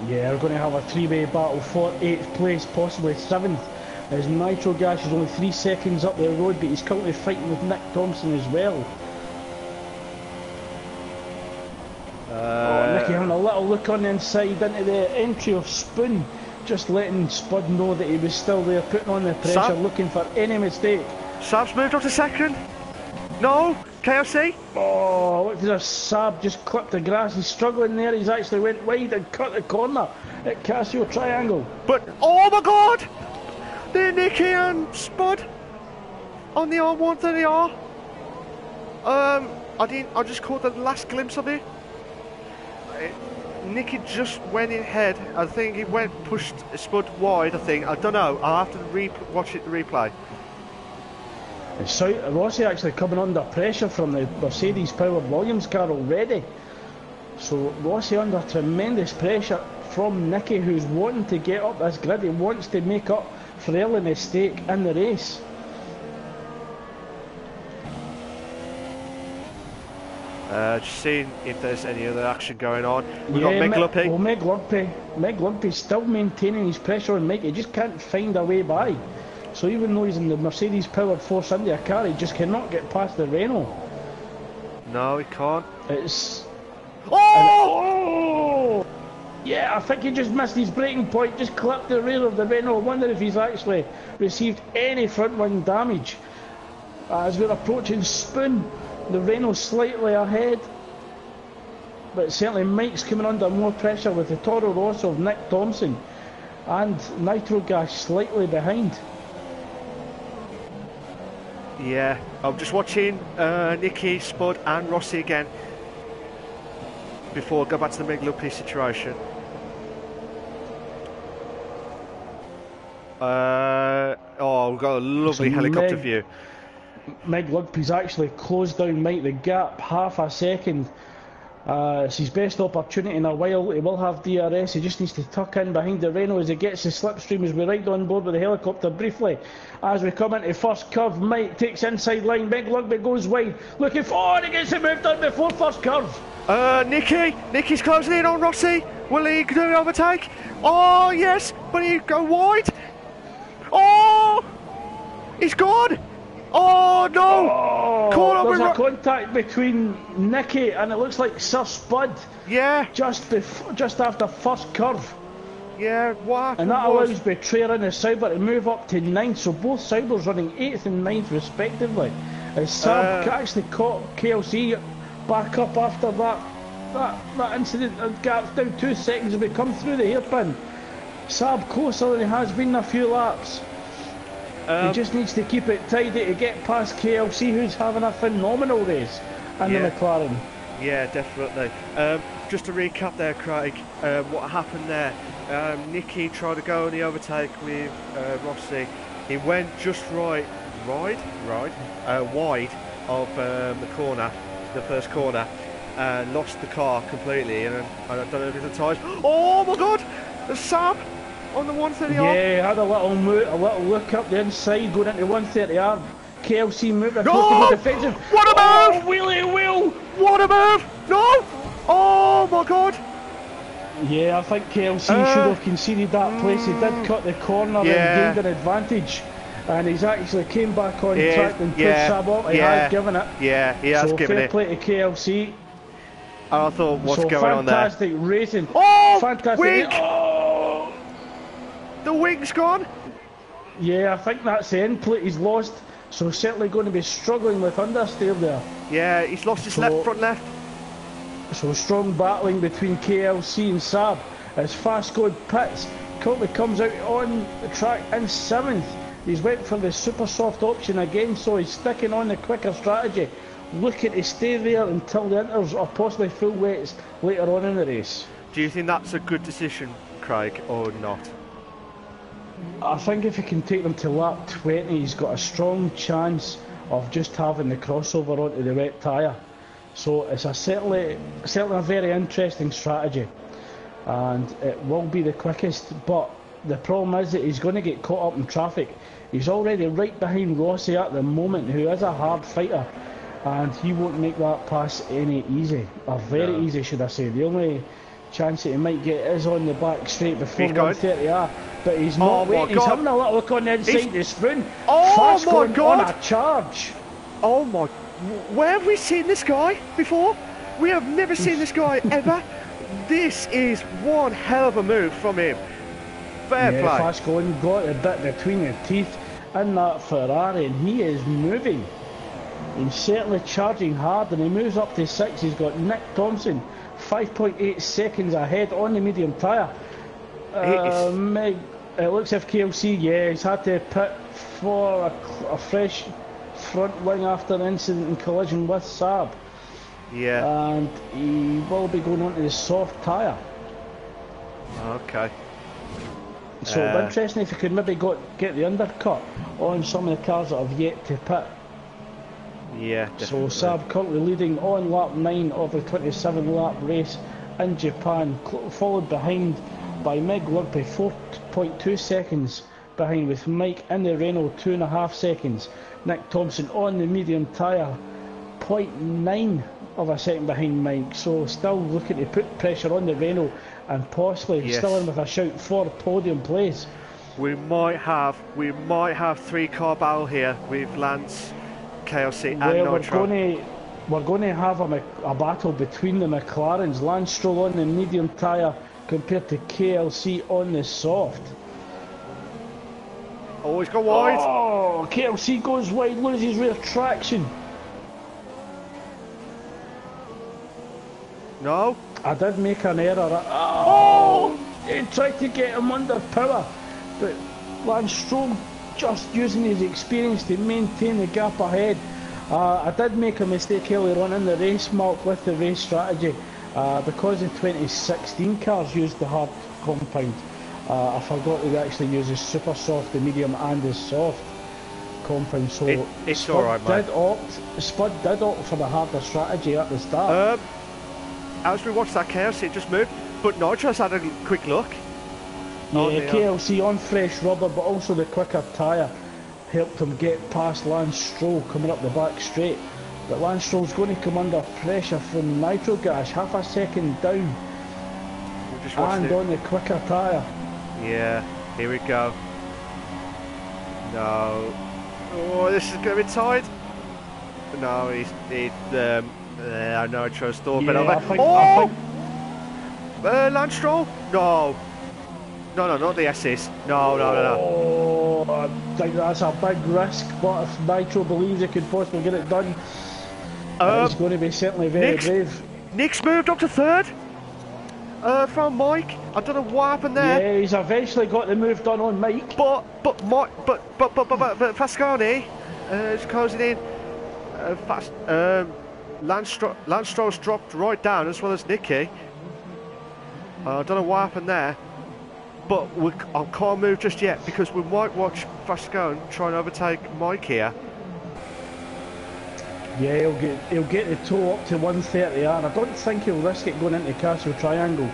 Yeah, we're going to have a three-way battle for 8th place, possibly 7th, as Nitro Gas is only 3 seconds up the road, but he's currently fighting with Nick Thompson as well. Nicky having a little look on the inside into the entry of Spoon, just letting Spud know that he was still there, putting on the pressure, Sam? looking for any mistake. Saab's moved up to second. No, KFC. Oh, look at this, Saab just clipped the grass, he's struggling there, he's actually went wide and cut the corner at Casio Triangle. But, oh my god! They're Nicky and Spud on the R130R. I just caught the last glimpse of it. Nicky just went in head. I think he pushed Spud wide, I think. I don't know. I'll have to watch it, the replay. So Rossi actually coming under pressure from the Mercedes powered Williams car already. So Rossi under tremendous pressure from Nicky, who's wanting to get up this grid. He wants to make up for early mistake in the race. Just seeing if there's any other action going on. We've got Meg Lumpy. Well, Meg Lumpy's still maintaining his pressure on Mike. He just can't find a way by. So even though he's in the Mercedes powered Force India car, he just cannot get past the Renault. No, he can't. It's... Oh! Yeah, I think he just missed his braking point, just clipped the rear of the Renault. I wonder if he's actually received any front wing damage. As we're approaching Spoon, the Renault slightly ahead, but certainly Mike's coming under more pressure with the Toro Rosso of Nick Thompson and Nitro Gas slightly behind. Yeah, I'm just watching Nicky, Spud and Rossi again before I go back to the Meg Lumpy situation. Oh, we've got a lovely helicopter view. Meg Lumpy's actually closed down Mike the gap half a second. It's his best opportunity in a while. He will have DRS. He just needs to tuck in behind the Renault as he gets his slipstream, as we ride on board with the helicopter briefly. As we come into first curve, Mike takes inside line. Meg Lumpy goes wide, looking for, and he gets it moved on before first curve. Nicky's closing in on Rossi. Will he do an overtake? Oh yes, but he go wide. Oh, he's gone. Oh no! Oh, there's a contact between Nicky and it looks like Sir Spud. Yeah. Just after first curve. Yeah, what? And that allows Betrayer and the Sauber to move up to 9th, so both Saubers running 8th and 9th respectively. As Saab actually caught KLC back up after that incident. The gap's down 2 seconds as we come through the hairpin. Saab closer than he has been in a few laps. He just needs to keep it tidy to get past KLC, who's having a phenomenal race, and the McLaren. Yeah, definitely. Just to recap there, Craig, what happened there, Nicky tried to go on the overtake with Rossi. He went just wide of the corner, the first corner, lost the car completely, and I don't know if it's the tyres. Oh my god! The Saab on the 130R. Yeah, had a little look up the inside going into 130R. KLC move across No! the defensive. What a move! Wheelie wheel! What a move! No! Oh my god! Yeah, I think KLC should have conceded that place. He did cut the corner and gained an advantage. And he's actually came back on track and pushed Sab off. He has given it. Yeah, he has given it. So fair play to KLC. I thought, what's going on there? Fantastic racing. Oh! Fantastic. Wing! Oh! The wing's gone? Yeah, I think that's the end plate he's lost. So certainly going to be struggling with understeer there. Yeah, he's lost his front left. So strong battling between KLC and Sab as Fast Going pits. Courtney comes out on the track in 7th. He's went for the super soft option again, so he's sticking on the quicker strategy, looking to stay there until the inters or possibly full weights later on in the race. Do you think that's a good decision, Craig, or not? I think if he can take them to lap 20, he's got a strong chance of just having the crossover onto the wet tyre. So it's certainly a very interesting strategy, and it will be the quickest, but the problem is that he's going to get caught up in traffic. He's already right behind Rossi at the moment, who is a hard fighter, and he won't make that pass any easy, or very easy should I say. The only chance that he might get is on the back straight before 130R, but he's not waiting. He's having a little look on the inside to spoon. Fast going on a charge. Oh my, where have we seen this guy before? We have never seen this guy ever. This is one hell of a move from him. Fair play. Fast going, got a bit between the teeth in that Ferrari, and he is moving. He's certainly charging hard, and he moves up to 6. He's got Nick Thompson 5.8 seconds ahead on the medium tyre. It looks as if KLC, he's had to pit for a fresh front wing after an incident and collision with Saab. Yeah. And he will be going on to the soft tyre. Okay. So it'd be interesting if he could maybe get the undercut on some of the cars that have yet to pit. Yeah, definitely. So Saab currently leading on lap 9 of the 27 lap race in Japan, followed behind by Meg Lumpy 4.2 seconds behind, with Mike in the Renault 2.5 seconds. Nick Thompson on the medium tyre 0.9 of a second behind Mike, so still looking to put pressure on the Renault and possibly still in with a shout for podium place. We might have 3-car battle here with Lance, KLC and Nitro. We're going to have a battle between the McLarens. Lance Stroll on the medium tyre compared to KLC on the soft. Oh, he's gone wide. Oh, KLC goes wide, loses rear traction. No. I did make an error. Oh! He tried to get him under power, but Lance Stroll just using his experience to maintain the gap ahead. I did make a mistake earlier on in the race, Mark, with the race strategy. Because the 2016 cars used the hard compound, I forgot to actually use the super soft, the medium and the soft compound. So it's alright, mate. Spud did opt for the harder strategy at the start. As we watched that chaos, it just moved, but Nitro's had a quick look. Yeah, KLC on fresh rubber, but also the quicker tyre helped him get past Lance Stroll coming up the back straight. But Lance Stroll's going to come under pressure from Nitro Gas, half a second down, and on the quicker tyre. Yeah, here we go. No. Oh, this is going to be tight. No, Nitro's stopping over. Lance Stroll? No. No, not the SS. No. Oh, I think that's a big risk, but if Nitro believes he could possibly get it done, it's going to be certainly very brave. Nick's moved up to 3rd from Mike. I don't know what happened there. Yeah, he's eventually got the move done on Mike. But Fascani is closing in. Lance Stroll's dropped right down, as well as Nicky. I don't know what happened there, but I can't move just yet because we might watch Fascone try and overtake Mike here. Yeah, he'll get the tow up to 130R. I don't think he'll risk it going into Castle Triangle,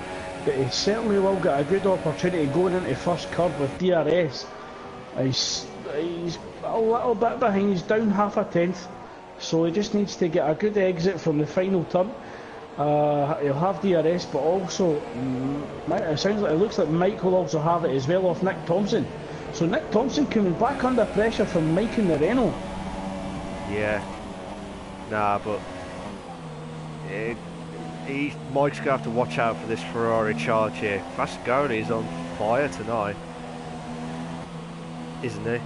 but he certainly will get a good opportunity going into first curve with DRS. He's a little bit behind. He's down half a tenth, so he just needs to get a good exit from the final turn. He'll have DRS, but also it looks like Mike will also have it as well off Nick Thompson. So Nick Thompson coming back under pressure from Mike in the Renault. Yeah. Nah, but Mike's going to have to watch out for this Ferrari charge here. Fasconi's on fire tonight, isn't he?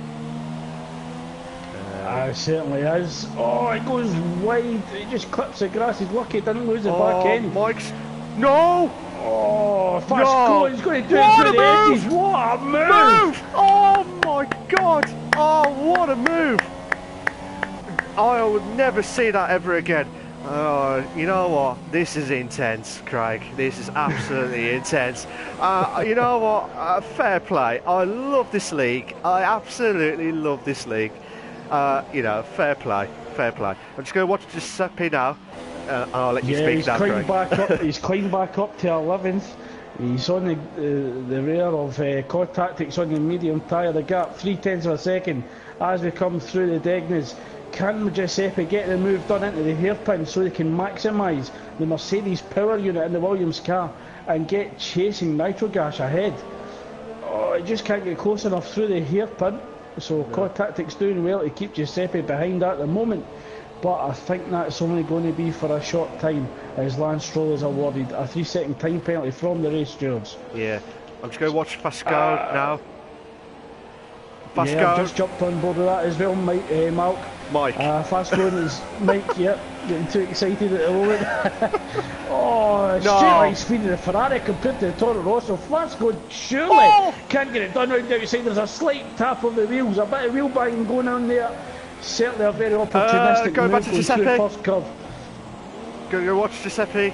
Certainly is. Oh, it goes wide. He just clips the grass. He's lucky it didn't lose the back end. Mike's... No! Oh, fast go. He's going to do it through the edges. What a move! Oh my God! Oh, what a move! I would never see that ever again. You know what? This is intense, Craig. This is absolutely intense. You know what? Fair play. I love this league. I absolutely love this league. You know, fair play. Fair play. I'm just going to watch Giuseppe now. I'll let you speak now, Craig. He's climbed back up to 11th. He's on the rear of Core Tactics on the medium tyre. The gap 0.3 of a second as we come through the Degnas. Can Giuseppe get the move done into the hairpin so they can maximise the Mercedes power unit in the Williams car and get chasing Nitrogas ahead? Oh, he just can't get close enough through the hairpin. So Core Tactics doing well to keep Giuseppe behind at the moment. But I think that's only going to be for a short time as Lance Stroll is awarded a 3-second time penalty from the race stewards. Yeah, I'm just going to watch Pascal now. Pascal. Yeah, I've just jumped on board with that as well, Malk. Mike. Fast going is Mike, yep, getting too excited at the moment. Oh, straight line speed of the Ferrari compared to the Toro Rosso. Fast going surely can't get it done right outside. There's a slight tap of the wheels, a bit of wheel banging going on there. Certainly a very opportunistic going back move to Giuseppe. through first curve. Going to go watch Giuseppe.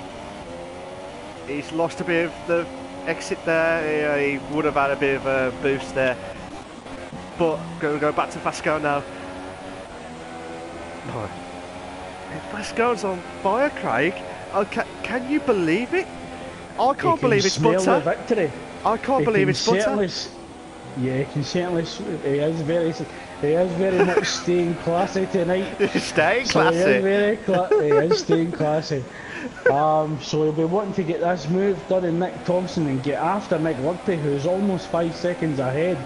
He's lost a bit of the exit there. He would have had a bit of a boost there. But going to go back to Pascal now. Oh. Pascal's on fire, Craig. Okay, can you believe it? I can't believe it's butter. Victory. I can't believe it's butter. Yeah, he can certainly. He is very much staying classy tonight. Staying classy. He is staying classy. So he'll be wanting to get this move done in Nick Thompson and get after Nick Lugby, who's almost 5 seconds ahead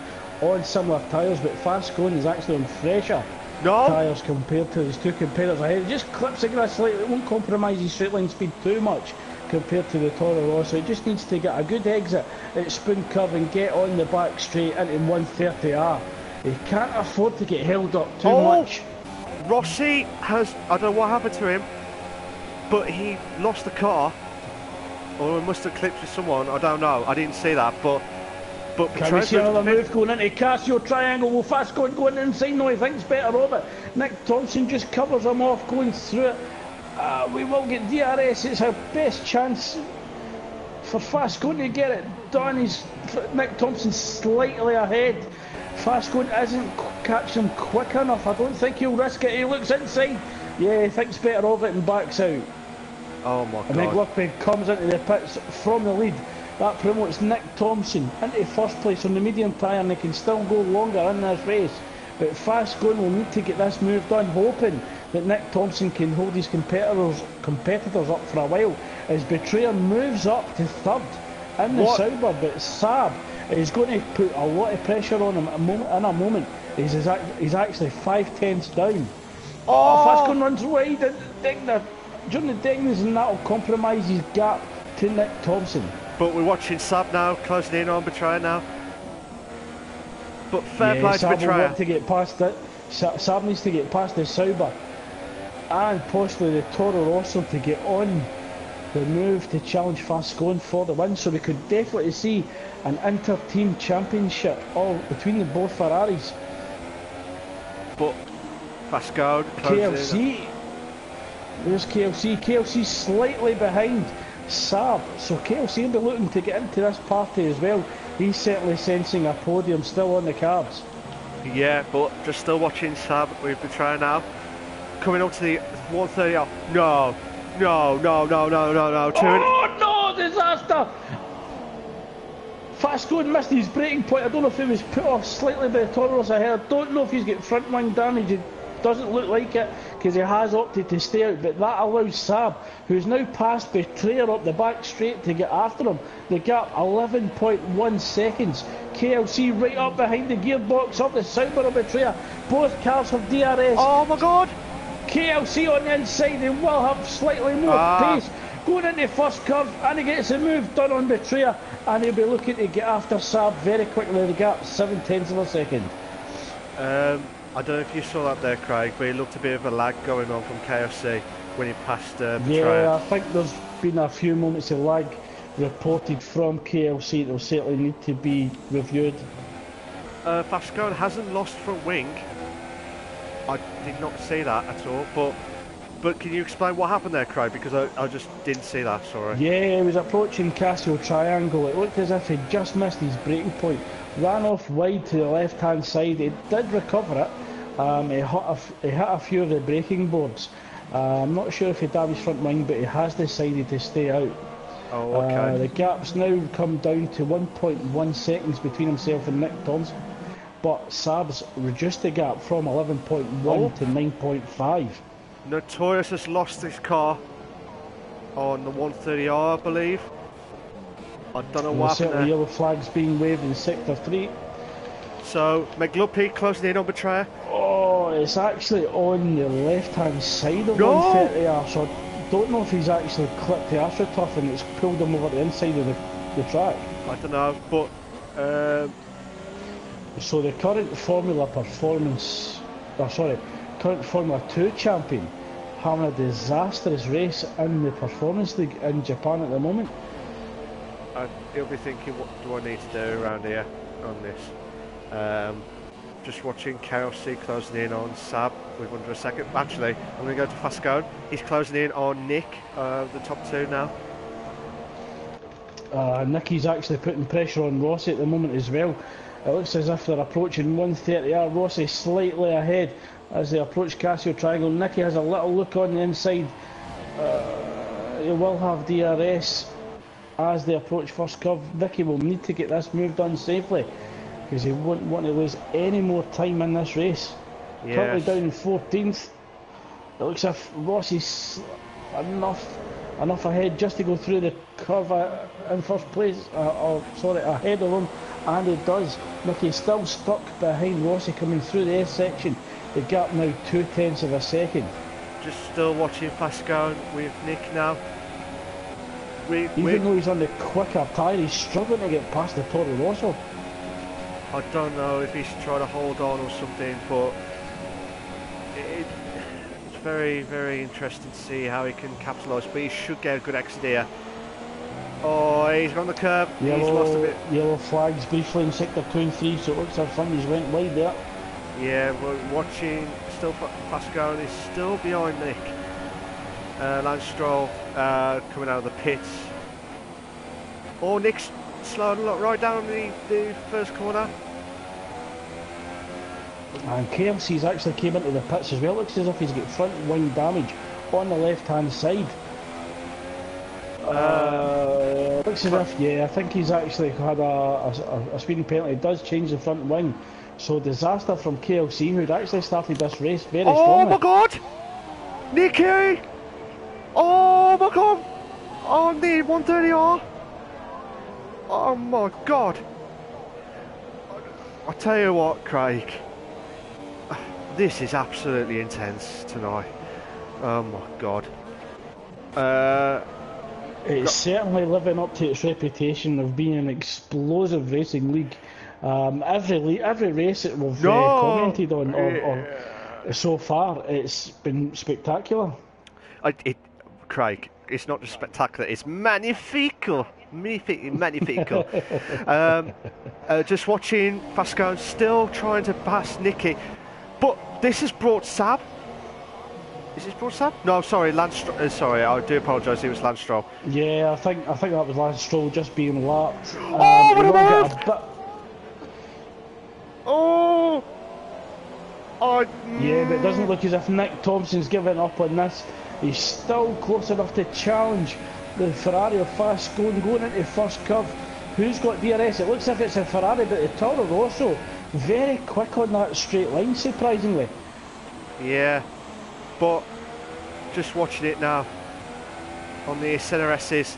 on similar tyres, but fast going is actually on fresher tyres compared to his two competitors ahead. He just clips the grass slightly. It won't compromise his straight line speed too much compared to the Toro Rosso. He just needs to get a good exit at Spoon Curve and get on the back straight into 130R. He can't afford to get held up too much. Rossi has, I don't know what happened to him, but he lost the car, or he must have clipped with someone. I don't know. I didn't see that, but can we see another move going into Casio triangle? Will fast going inside? No, he thinks better of it. Nick Thompson just covers him off going through it. We will get DRS. It's our best chance for fast going to get it done. Nick Thompson slightly ahead. Fast going isn't catching him quick enough. I don't think he'll risk it. He looks inside. Yeah, he thinks better of it and backs out. Oh my God. And then Gluckby comes into the pits from the lead. That promotes Nick Thompson into first place on the medium tyre, and they can still go longer in this race. But fast going will need to get this move done, hoping that Nick Thompson can hold his competitors up for a while. As Betrayer moves up to third in the Sauber, but Saab is going to put a lot of pressure on him in a moment. He's actually 5 tenths down. Fast going runs wide at Degner. During the Degnas, and that will compromise his gap to Nick Thompson. But we're watching Saab now, closing in on Betrayer now. But fair play to Betrayer. To get past it. Saab needs to get past the Sauber and possibly the Toro Rosso to get on the move to challenge fast going for the win. So we could definitely see an inter-team championship all between the both Ferraris. But Pascal KLC. There's KLC. KLC slightly behind Saab, so KLC will be looking to get into this party as well. He's certainly sensing a podium still on the cards. Yeah, but just still watching Saab with Betrayer now. Coming up to the 130. No. Oh no, disaster! Fasco missed his braking point. I don't know if he was put off slightly by the Toros ahead. I don't know if he's got front wing damage. It doesn't look like it because he has opted to stay out. But that allows Saab, who's now passed Betrayer up the back straight, to get after him. The gap 11.1 seconds. KLC right up behind the gearbox of the Sauber of Betrayer. Both cars have DRS. Oh my God! KLC on the inside. They will have slightly more pace. Going into first curve, and he gets a move done on Betrayer, and he'll be looking to get after Saab very quickly. The gap 0.7 of a second. I don't know if you saw that there, Craig, but it looked a bit of a lag going on from KFC when he passed Betrayer. Yeah, I think there's been a few moments of lag reported from KLC that will certainly need to be reviewed. Fasco hasn't lost front wing. I did not see that at all, but can you explain what happened there, Craig? Because I just didn't see that, sorry. Yeah, he was approaching Casio Triangle. It looked as if he'd just missed his braking point. Ran off wide to the left-hand side. He did recover it. He hit a few of the braking boards. I'm not sure if he damaged front wing, but he has decided to stay out. Oh, okay. The gap's now come down to 1.1 seconds between himself and Nick Thompson. But Saab's reduced the gap from 11.1 to 9.5. Notorious has lost his car on the 130R, I believe. I don't know what happened there. Yellow flags being waved in sector 3. So McLuppy closing in on Betrayer. Oh, it's actually on the left-hand side of 130R, so I don't know if he's actually clipped the AstroTurf and it's pulled him over the inside of the track. I don't know, but so the current Formula 2 champion having a disastrous race in the Performance League in Japan at the moment. He'll be thinking, what do I need to do around here on this? Just watching KLC closing in on Saab with under a second. Actually, I'm going to go to Fasco. He's closing in on Nick, the top two now. Nicky's actually putting pressure on Rossi at the moment as well. It looks as if they're approaching 130R. Rossi slightly ahead as they approach Casio Triangle. Nicky has a little look on the inside. He will have DRS as they approach first curve. Nicky will need to get this move done safely because he won't want to lose any more time in this race. Yes. Currently down in 14th. It looks as if Rossi's enough ahead just to go through the curve in first place, ahead of him, and it does. Nicky's still stuck behind Rossi coming through the S section. The gap now 0.2 of a second. Just still watching Fasco with Nick now. Even though he's on the quicker tyre, he's struggling to get past the Toro Rosso. I don't know if he's trying to hold on or something, but it's very, very interesting to see how he can capitalise, but he should get a good exit here. Oh, he's on the curb. He's lost a bit. Yellow flags briefly in sector 2 and 3, so it looks like somebody's went wide there. Yeah, we're watching still Fasco, and he's still behind Nick. Lance Stroll coming out of the pits. Oh, Nick's slowing right down the first corner. And KFC's actually came into the pits as well. Looks as if he's got front wing damage on the left hand side. Looks as if, I think he's actually had a speeding penalty. It does change the front wing. So disaster from KLC, who'd actually started this race very strongly. Oh my God! Nicky! Oh my God! On the 130R! Oh my God! I'll tell you what, Craig. This is absolutely intense tonight. Oh my God. It's certainly living up to its reputation of being an explosive racing league. Every race that we've commented on or so far, it's been spectacular. Craig, it's not just spectacular, it's magnifico. Magnifico. Just watching Fasco still trying to pass Nicky. But this has brought Saab. Is this brought Saab? No, sorry, Lance Stroll. Sorry, I do apologise, it was Lance Stroll. Yeah, I think that was Lance Stroll just being lapped. Oh, what a move! Oh! Yeah, but it doesn't look as if Nick Thompson's given up on this. He's still close enough to challenge the Ferrari of Fasco going into first curve. Who's got DRS? It looks as if it's a Ferrari, but the Toro Rosso, very quick on that straight line, surprisingly. Yeah, but just watching it now on the Senna S's.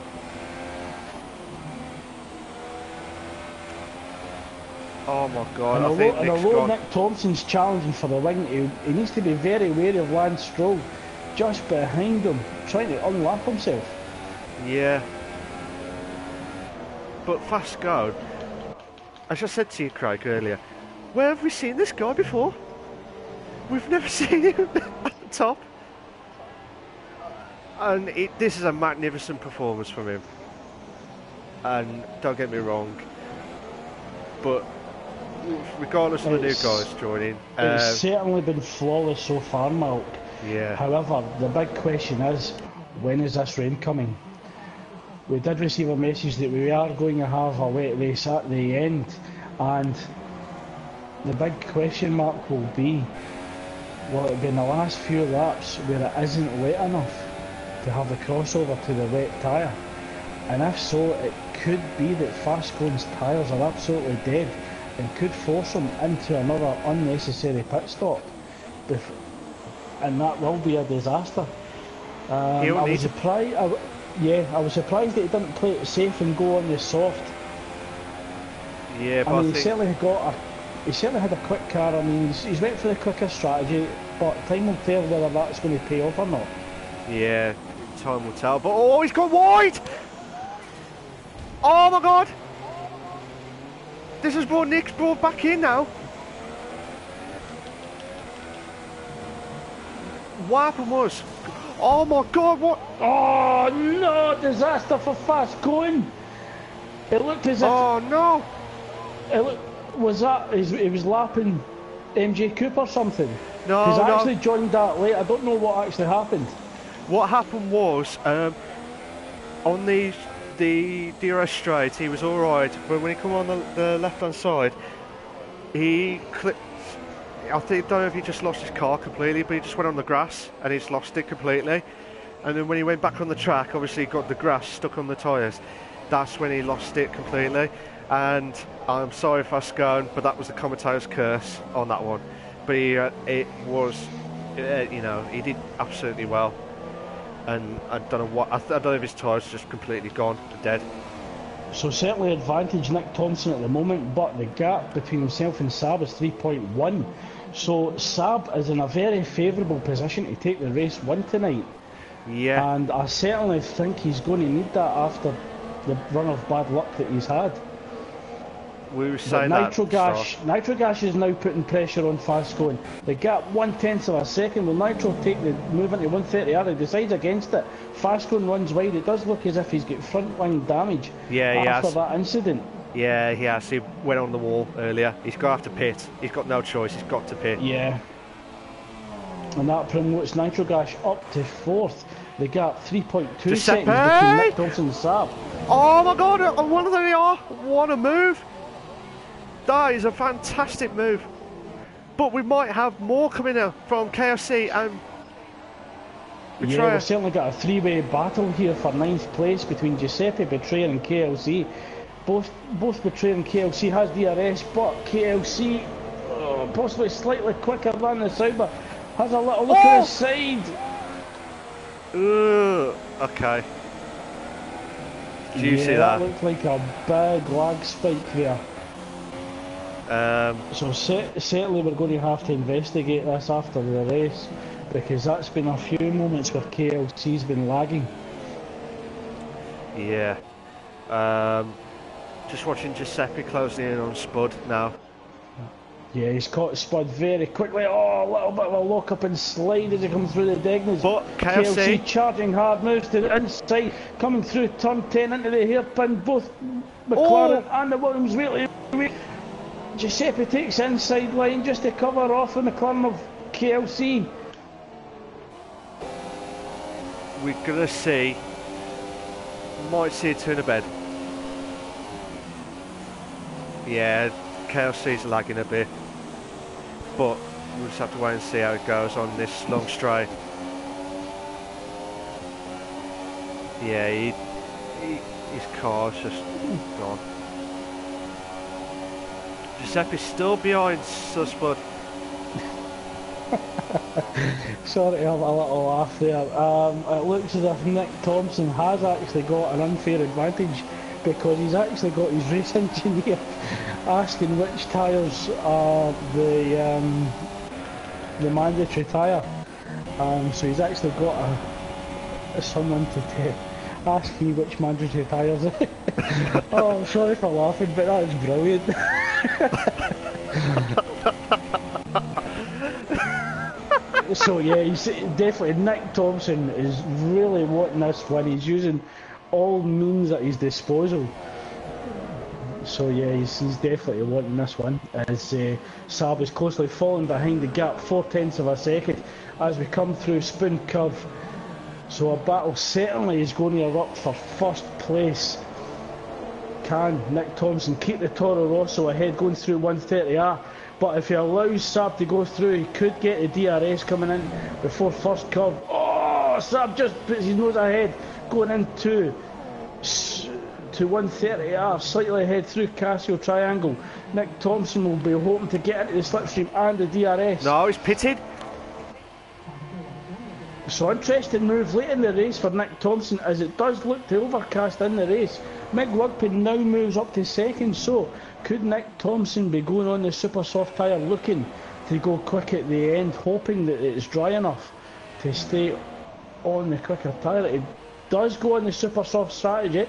Oh my God, And I think Nick's although gone. Nick Thompson's challenging for the win, he needs to be very wary of Lance Stroll just behind him, trying to unlap himself. Yeah. But fast going. As I said to you, Craig, earlier, where have we seen this guy before? We've never seen him at the top. And this is a magnificent performance from him. And don't get me wrong, but regardless of the new guys joining, it's certainly been flawless so far, Mark. yeah. However, the big question is, when is this rain coming? We did receive a message that we are going to have a wet race at the end, and the big question mark will be, will it be in the last few laps where it isn't wet enough to have the crossover to the wet tyre? And if so, it could be that Fastcone's tyres are absolutely dead and could force him into another unnecessary pit stop. And that will be a disaster. I was surprised that he didn't play it safe and go on the soft. Yeah, but I mean, he certainly had a quick car. I mean, he's went for the quicker strategy, but time will tell whether that's going to pay off or not. Yeah, time will tell. But oh, he's gone wide! Oh my God! This has brought Nick's brought back in now. What happened was, oh my God, what? Oh no! Disaster for Fastcone. It looked as if. Oh no! He was lapping MJ Cooper or something? No, because I actually joined that late. I don't know what actually happened. What happened was, on the DRS straight, he was all right, but when he come on the left-hand side, he clipped. I don't know if he just lost his car completely, but he just went on the grass and he's lost it completely. And then when he went back on the track, obviously he got the grass stuck on the tyres. That's when he lost it completely. And I'm sorry if I scone, but that was the commentator's curse on that one. But it was, you know, he did absolutely well. And I don't know what, I don't know if his tyres just completely gone, dead. So certainly advantage Nick Thompson at the moment, but the gap between himself and Saab is 3.1. So Saab is in a very favourable position to take the race win tonight. Yeah. And I certainly think he's going to need that after the run of bad luck that he's had. We were saying that. Nitrogas is now putting pressure on Fastcone. The gap 1/10 of a second. Will Nitro take the move into 130R? He decides against it. Fastcone runs wide. It does look as if he's got front line damage after that incident. Yeah, he has. He went on the wall earlier. He's got to have to pit. He's got no choice. He's got to pit. Yeah. And that promotes Nitrogas up to 4th. The gap 3.2 seconds between Nick Thompson and Saab. Oh my God! One of them are. What a move! That is a fantastic move. But we might have more coming out from KFC and Betrayer. Yeah, we've certainly got a three-way battle here for 9th place between Giuseppe, Betrayer and KLC. Both Betrayer and KLC has DRS, but KLC, possibly slightly quicker than the Sauber, has a little look at the side. Okay. Did you see that? That looked like a big lag spike there. So certainly we're going to have to investigate this after the race, because that's been a few moments where KLC's been lagging. Yeah. Just watching Giuseppe closing in on Spud now. Yeah, he's caught Spud very quickly. Oh, a little bit of a lock-up and slide as he comes through the Degnas. But KLC charging hard, moves to the inside, coming through turn 10 into the hairpin. Both McLaren and the Williams Wheatley. Giuseppe takes inside line just to cover off the McLaren of KLC. We're going to see, might see a turn of bed. Yeah, KLC's lagging a bit, but we'll just have to wait and see how it goes on this long straight. Yeah, his car's just gone. Giuseppe's still behind Susbud. Sorry to have a little laugh there. It looks as if Nick Thompson has actually got an unfair advantage because he's actually got his race engineer asking which tyres are the mandatory tyre. So he's actually got someone to ask me which mandatory tyres. Oh, I'm sorry for laughing, but that is brilliant. So yeah, he's definitely, Nick Thompson is really wanting this win. He's using all means at his disposal. So yeah, he's definitely wanting this one. As Saab is closely falling behind the gap, 0.4 of a second as we come through Spoon Curve. So a battle certainly is going to erupt for first place. Can Nick Thompson keep the Toro Rosso ahead going through 130R? But if he allows Saab to go through, he could get the DRS coming in before first curve. Oh, Saab just puts his nose ahead, going into 130R, slightly ahead through Casio Triangle. Nick Thompson will be hoping to get into the slipstream and the DRS. No, he's pitted. So interesting move late in the race for Nick Thompson, as it does look to overcast in the race. Mick Wugpin now moves up to second, so could Nick Thompson be going on the super soft tyre looking to go quick at the end, hoping that it's dry enough to stay on the quicker tyre? He does go on the super soft strategy.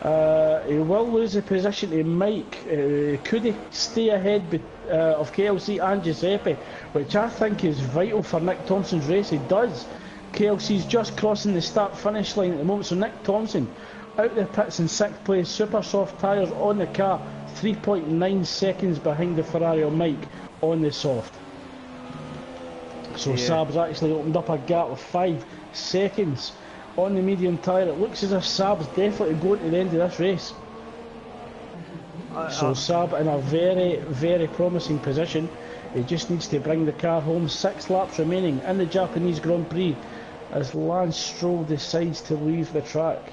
He will lose the position to Mike. Could he stay ahead of KLC and Giuseppe, which I think is vital for Nick Thompson's race? He does. KLC's just crossing the start finish line at the moment, so Nick Thompson out the pits in 6th place, super soft tyres on the car, 3.9 seconds behind the Ferrari of Mike on the soft. So yeah. Saab's actually opened up a gap of 5 seconds on the medium tyre. It looks as if Saab's definitely going to the end of this race. So Saab in a very, very promising position. He just needs to bring the car home. 6 laps remaining in the Japanese Grand Prix as Lance Stroll decides to leave the track.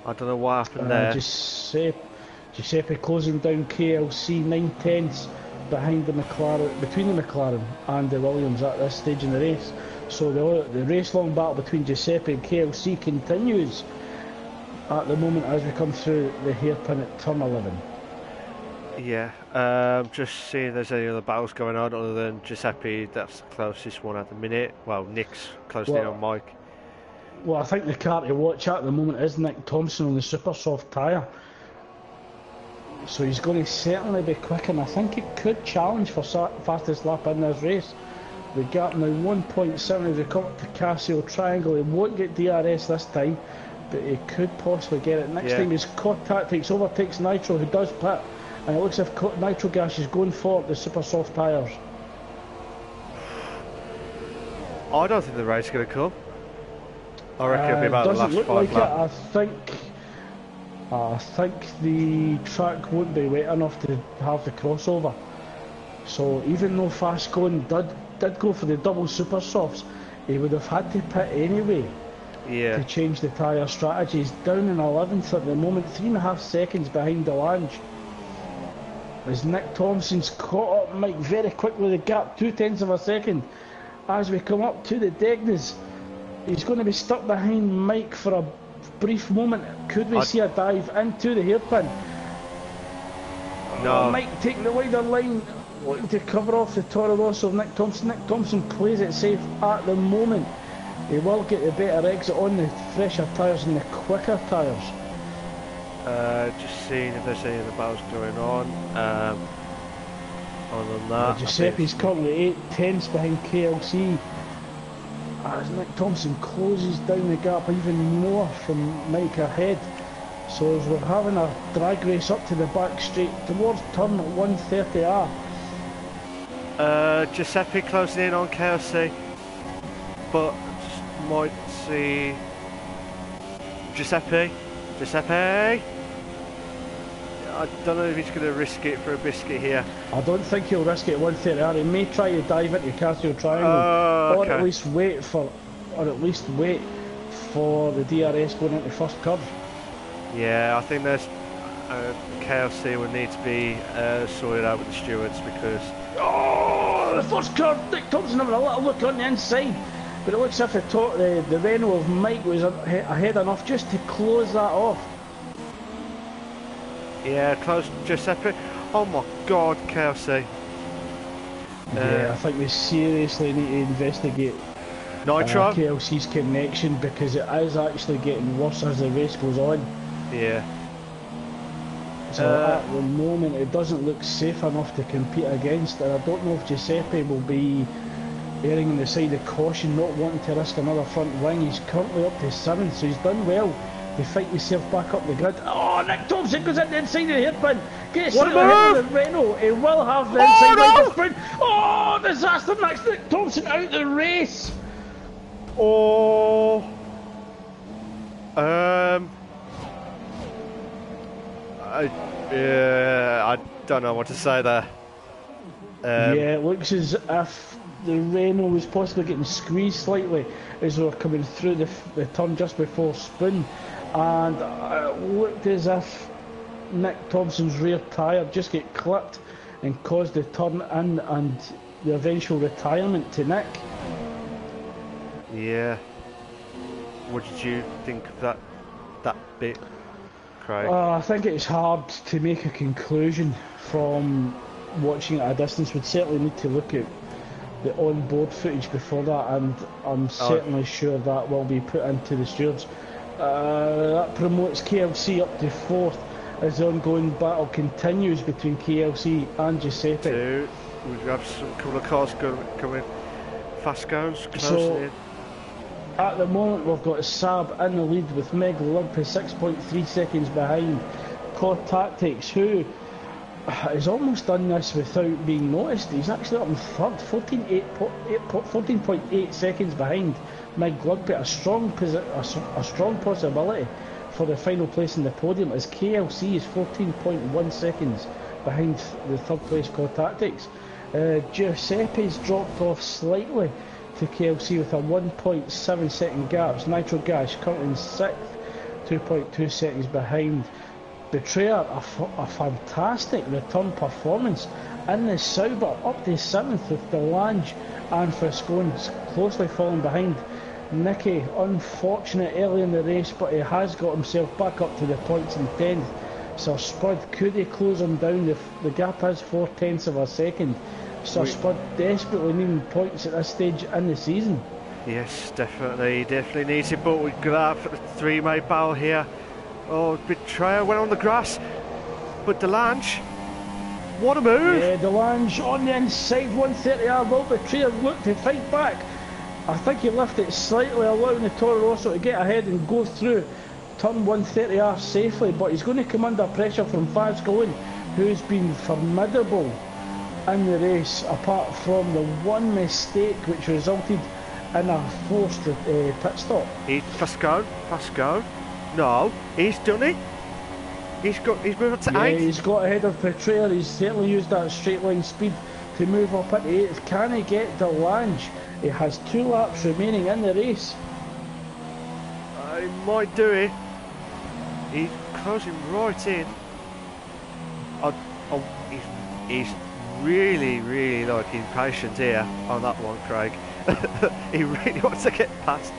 I don't know what happened there. Giuseppe closing down KLC 9/10 behind the McLaren, between the McLaren and the Williams at this stage in the race. So the race-long battle between Giuseppe and KLC continues at the moment as we come through the hairpin at turn 11. Yeah, just seeing if there's any other battles going on other than Giuseppe. That's the closest one at the minute. Well, Nick's closely on Mike. Well, I think the car to watch at the moment is Nick Thompson on the super soft tyre. So he's going to certainly be quick, and I think he could challenge for fastest lap in this race. The gap now 1.7 as we come up to Casio Triangle. He won't get DRS this time, but he could possibly get it. Next time is Cod Tactics overtakes Nitro, who does pit, and it looks as if Nitro Gas is going for the super soft tyres. I don't think the race is going to come. I reckon it'll be about the last 5 like laps. I think the track won't be wet enough to have the crossover. So even though Fast Going did go for the double super softs, he would have had to pit anyway to change the tyre strategy. He's down in 11th at the moment, 3.5 seconds behind Delange. As Nick Thompson's caught up Mike very quickly, the gap 0.2 of a second as we come up to the Degnas. He's going to be stuck behind Mike for a brief moment. Could we see a dive into the hairpin? No. Mike taking the wider line, looking to cover off the Toro Rosso of Nick Thompson. Nick Thompson plays it safe at the moment. He will get the better exit on the fresher tyres and the quicker tyres. Just seeing if there's any other battles going on. Other than that, Giuseppe's currently 8/10 behind KLC. As Nick Thompson closes down the gap even more from Mike ahead. So as we're having a drag race up to the back straight towards turn 130R. Giuseppe closing in on KLC, but might see Giuseppe. I don't know if he's going to risk it for a biscuit here. I don't think he'll risk it at 130R. He may try to dive into Casio Triangle, or at least wait for the DRS going into first curve. Yeah, I think there's KLC will need to be sorted out with the stewards because... Oh, the first car, Nick Thompson having a little look on the inside, but it looks as if the Renault of Mike was ahead enough just to close that off. Yeah, close Giuseppe. Oh my God, KLC. Yeah, I think we seriously need to investigate Nitro? KLC's connection because it is actually getting worse as the race goes on. Yeah. So at the moment it doesn't look safe enough to compete against, and I don't know if Giuseppe will be erring on the side of caution, not wanting to risk another front wing. He's currently up to 7th, so he's done well to fight himself back up the grid. Oh, Nick Thompson goes in the inside of the hairpin, gets What a ahead move! of the Renault. He will have the inside line to sprint. Oh, disaster! Nick Thompson out the race. Oh. I don't know what to say there. Yeah, it looks as if the Renault was possibly getting squeezed slightly as they were coming through the turn just before Spoon, and it looked as if Nick Thompson's rear tyre just get clipped and caused the turn in and the eventual retirement to Nick. Yeah. What did you think of that bit, Craig? I think it's hard to make a conclusion from watching at a distance. We'd certainly need to look at the on-board footage before that, and I'm certainly sure that will be put into the stewards. That promotes KLC up to 4th as the ongoing battle continues between KLC and Giuseppe. We've got some couple of cars coming fast going, closing in. At the moment we've got Saab in the lead with Meg Lugpa 6.3 seconds behind. Core Tactics, who has almost done this without being noticed. He's actually up in 3rd, 14.8 seconds behind Meg Lugpa. A strong possibility for the final place in the podium, as KLC is 14.1 seconds behind the 3rd place Core Tactics. Giuseppe's dropped off slightly to KLC with a 1.7 second gap. Nitro Gas currently in 6th, 2.2 seconds behind. Betrayer, a fantastic return performance in the Sauber, up to 7th with Delange and Friscones closely falling behind. Nicky, unfortunate early in the race, but he has got himself back up to the points in 10th. Sir Spud, could he close him down? The gap is 4/10 of a second. Sir Spud desperately needing points at this stage in the season. Yes, definitely needs it, but we've got that for the three-way battle here. Oh, Betrayer went on the grass, but Delange, what a move! Yeah, Delange on the inside, 130R, will Betrayer look to fight back. I think he lifted it slightly, allowing the Toro Rosso to get ahead and go through turn 130R safely, but he's going to come under pressure from Friscones, who's been formidable in the race, apart from the one mistake which resulted in a forced pit stop. Friscones. No, he's done it. He's moved up to 8th. He's got ahead of Betrayer. He's certainly used that straight line speed to move up into 8th. Can he get Delange? He has 2 laps remaining in the race. He might do it. He's closing right in. He's really like impatient here on that one, Craig. He really wants to get past.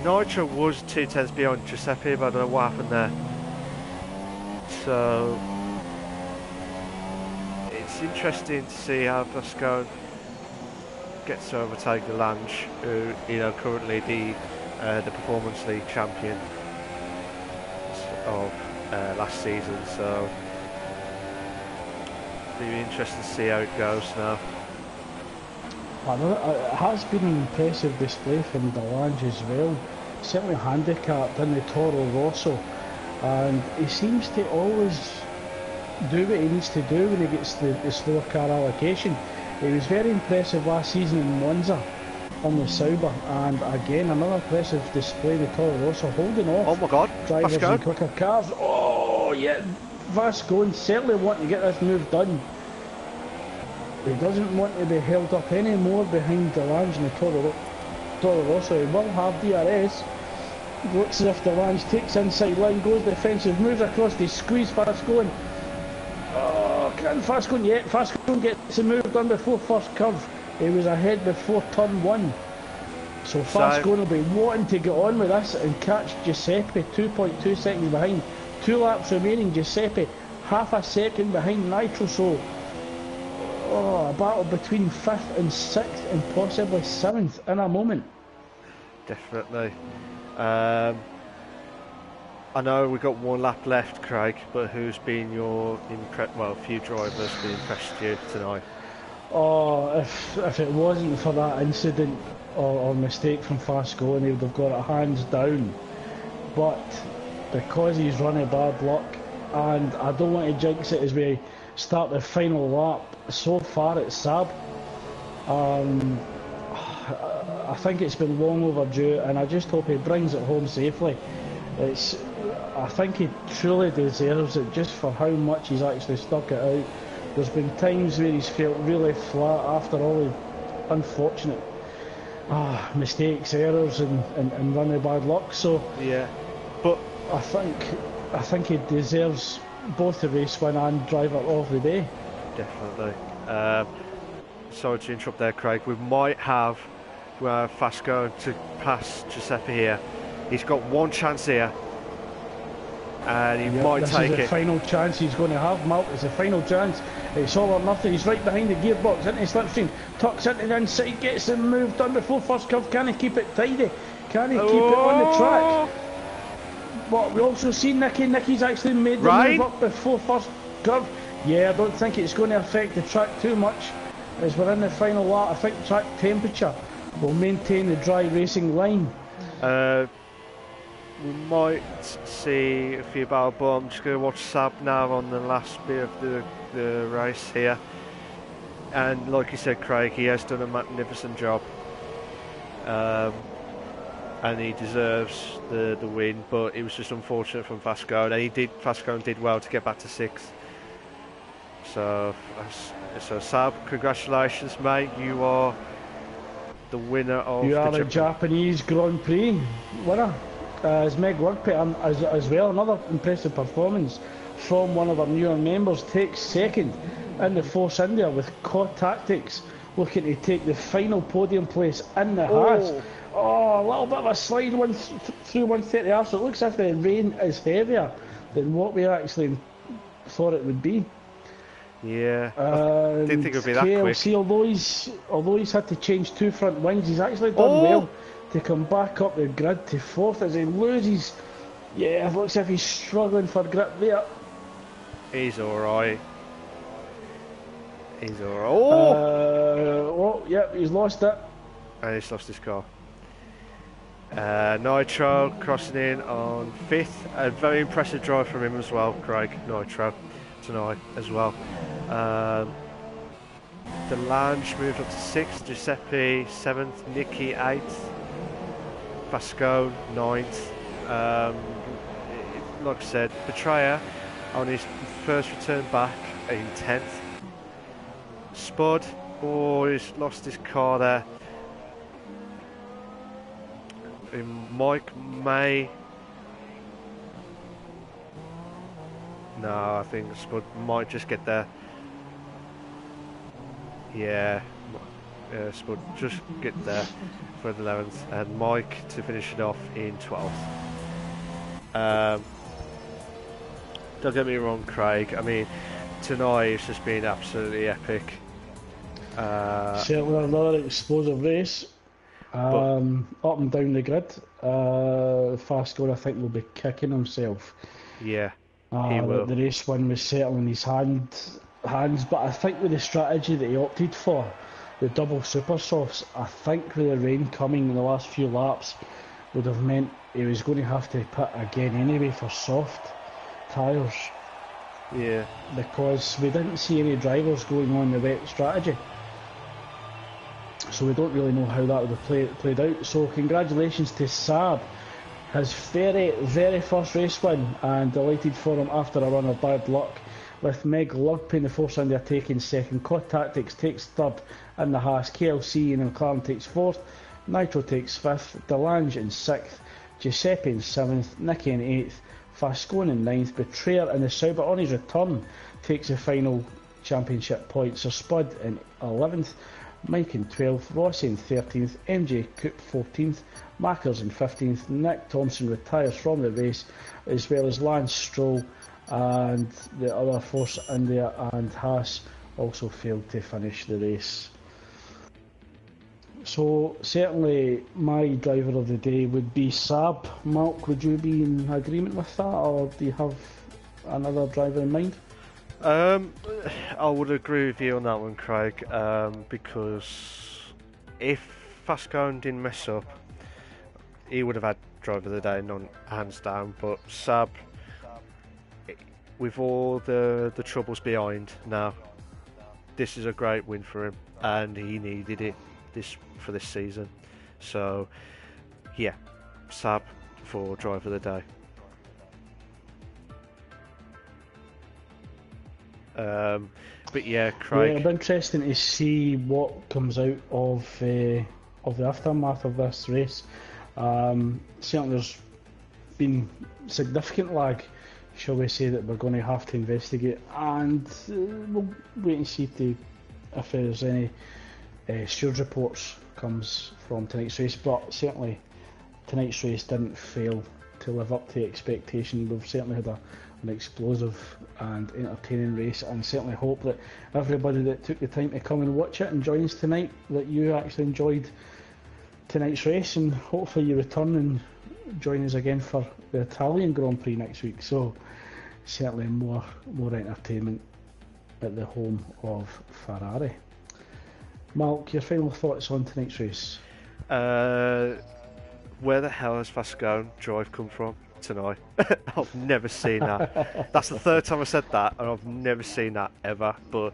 Nitro was 2/10 beyond Giuseppe, but I don't know what happened there. So it's interesting to see how Friscones gets to overtake Delange, who currently the Performance League champion of last season. So it'll be interesting to see how it goes now. It has been an impressive display from Delange as well. Certainly handicapped in the Toro Rosso, and he seems to always do what he needs to do when he gets the slower car allocation. He was very impressive last season in Monza on the Sauber, and again another impressive display in the Toro Rosso, holding off Oh my God, drivers in quicker cars. Oh yeah, Friscones certainly wanting to get this move done. He doesn't want to be held up any more behind Delange in the Toro Rosso. He will have DRS. Looks as if Delange takes inside line, goes defensive, moves across, they squeeze fast going. Oh, can fast going yet? Fast going gets a move done before first curve. He was ahead before turn 1. So fast going will be wanting to get on with this and catch Giuseppe 2.2 seconds behind. 2 laps remaining, Giuseppe half a second behind Nitro, so a battle between 5th and 6th and possibly 7th in a moment. Definitely. I know we've got 1 lap left, Craig, but who's been your few drivers been impressed you tonight? Oh, if it wasn't for that incident or mistake from fast going, they would have got it hands down. But because he's running bad luck, and I don't want to jinx it as we start the final lap, so far it's Saab. I think it's been long overdue, and I just hope he brings it home safely. I think he truly deserves it just for how much he's actually stuck it out. There's been times where he's felt really flat after all the unfortunate mistakes, errors, and running bad luck. So yeah, but I think he deserves both the race win and driver of the day. Definitely. Sorry to interrupt there, Craig. We might have fast going to pass Giuseppe here. He's got 1 chance here, and he might take it. This is the final chance he's going to have, Malk. It's the final chance. It's all or nothing. He's right behind the gearbox into slipstream, tucks into the inside, gets the move done before first curve. Can he keep it tidy? Can he keep it on the track? But we also see Nicky's actually made the move up before first curve. Yeah, I don't think it's going to affect the track too much as we're in the final lap. I think track temperature will maintain the dry racing line. We might see a few battle, but I'm just going to watch Saab now on the last bit of the race here. And like you said, Craig, he has done a magnificent job. And he deserves the win, but it was just unfortunate from Vasco. And Vasco did well to get back to 6th. So Saab, congratulations, mate. You are the winner of the Japanese Grand Prix winner. As Meg Lugpet as well, another impressive performance from one of our newer members, takes 2nd in the Force India with COD Tactics, looking to take the final podium place in the Haas. Oh, a little bit of a slide through 130R, so it looks as if the rain is heavier than what we actually thought it would be. Yeah, I didn't think it would be that KLC, quick. Although he's had to change 2 front wings, he's actually done well to come back up the grid to 4th as he loses. Yeah, it looks as if he's struggling for grip there. He's alright. Oh! Yeah, he's lost it. And he's lost his car. Nitro crossing in on 5th. A very impressive drive from him as well, Craig. Nitro tonight as well. Delange moved up to 6th, Giuseppe 7th, Nicky 8th, Vasco 9th. Like I said, Betrayer on his first return back in 10th. Spud, he's lost his car there. Mike May. No, I think Spud might just get there. Yeah, Spud just get there for the 11th, and Mike to finish it off in 12th. Don't get me wrong, Craig. I mean, tonight it's just been absolutely epic. Certainly another explosive race. Up and down the grid. Fastcore, I think, will be kicking himself. Yeah, he will. The race win was certainly in his hands, but I think with the strategy that he opted for, the double super softs, I think with the rain coming in the last few laps would have meant he was going to have to pit again anyway for soft tyres. Yeah. Because we didn't see any drivers going on the wet strategy. So we don't really know how that would have played out. So congratulations to Saab, his very, very first race win, and delighted for him after a run of bad luck, with Meg Lugpin in the Force India taking 2nd, COD Tactics takes 3rd in the Haas, KLC and McLaren takes 4th, Nitro takes 5th, Delange in 6th, Giuseppe in 7th, Nicky in 8th, Fascone in 9th, Betrayer in the Sauber on his return takes the final championship points. Sir Spud in 11th, Mike in 12th, Rossi in 13th, MJ Coop 14th, Mackers in 15th, Nick Thompson retires from the race, as well as Lance Stroll and the other Force India and Haas also failed to finish the race. So certainly my driver of the day would be Saab. Mark, would you be in agreement with that, or do you have another driver in mind? I would agree with you on that one, Craig, because if Fascone didn't mess up, he would have had driver of the day, hands down. But Saab, with all the troubles behind now, this is a great win for him, and he needed it for this season. So yeah, Saab for driver of the day. But yeah, Craig. Yeah, it'll be interesting to see what comes out of the aftermath of this race. Certainly there's been significant lag, shall we say, that we're going to have to investigate, and we'll wait and see if there's any stewards reports comes from tonight's race. But certainly tonight's race didn't fail to live up to expectation. We've certainly had an explosive and entertaining race, and certainly hope that everybody that took the time to come and watch it and join us tonight, that you actually enjoyed tonight's race, and hopefully you return and join us again for the Italian Grand Prix next week. So certainly more entertainment at the home of Ferrari. Malk, your final thoughts on tonight's race? Where the hell has Fascone drive come from tonight? I've never seen that. That's the third time I said that, and I've never seen that ever. But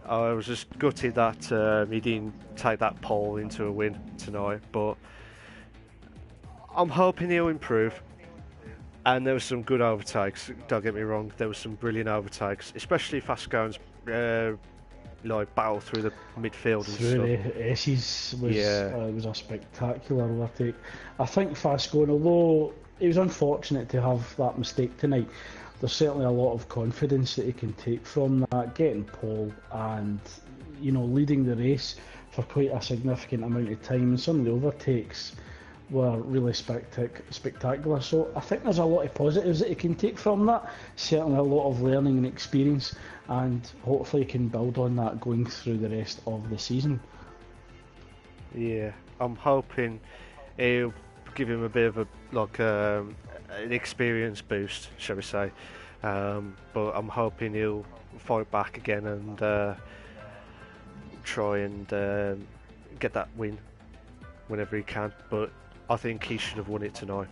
I was just gutted that he didn't take that pole into a win tonight. But I'm hoping he'll improve. And there were some good overtakes, don't get me wrong. There were some brilliant overtakes, especially Fascone's battle through the midfield and through stuff. The S's was a spectacular overtake. I think Fascone, although it was unfortunate to have that mistake tonight, there's certainly a lot of confidence that he can take from that, getting pole and leading the race for quite a significant amount of time, and some of the overtakes were really spectacular. So I think there's a lot of positives that he can take from that, certainly a lot of learning and experience, and hopefully he can build on that going through the rest of the season. Yeah, I'm hoping it'll give him a bit of an experience boost, shall we say. But I'm hoping he'll fight back again and try and get that win whenever he can. But I think he should have won it tonight.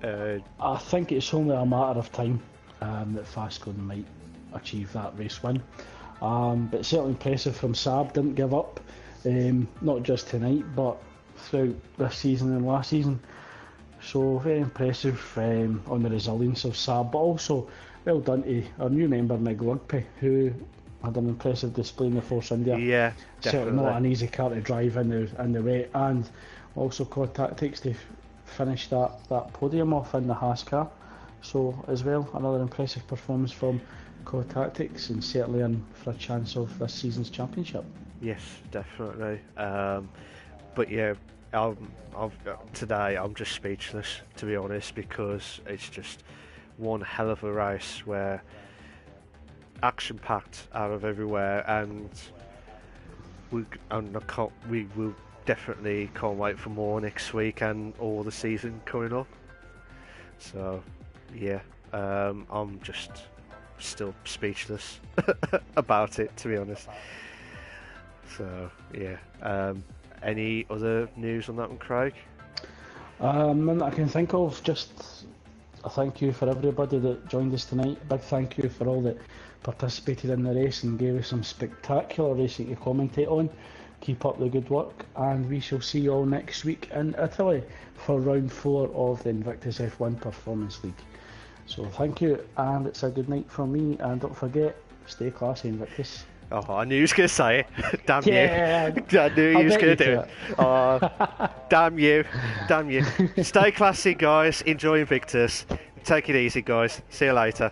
I think it's only a matter of time that Fascone might achieve that race win. But certainly impressive from Saab, didn't give up, not just tonight but throughout this season and last season. So very impressive on the resilience of Saab, but also well done to our new member Mig Lugby, who had an impressive display in the Force India. Yeah, definitely. Certainly not an easy car to drive in the wet, and also Core Tactics to finish that podium off in the Haas car. So as well, another impressive performance from Core Tactics, and certainly in for a chance of this season's championship. Yes, definitely. But yeah, today I'm just speechless, to be honest, because it's just one hell of a race where action packed out of everywhere, and we will definitely can't wait for more next week and all the season coming up. So yeah, I'm just still speechless about it, to be honest. So yeah, any other news on that one, Craig? None that I can think of. Just a thank you for everybody that joined us tonight. A big thank you for all that participated in the race and gave us some spectacular racing to commentate on. Keep up the good work, and we shall see you all next week in Italy for round 4 of the Invictus F1 Performance League. So thank you, and it's a good night from me, and don't forget, stay classy, Invictus. Oh, I knew he was going to say it. Damn Yeah, you. I knew he was bet going you to do to it. Oh, damn you. Damn you. Stay classy, guys. Enjoy Invictus. Take it easy, guys. See you later.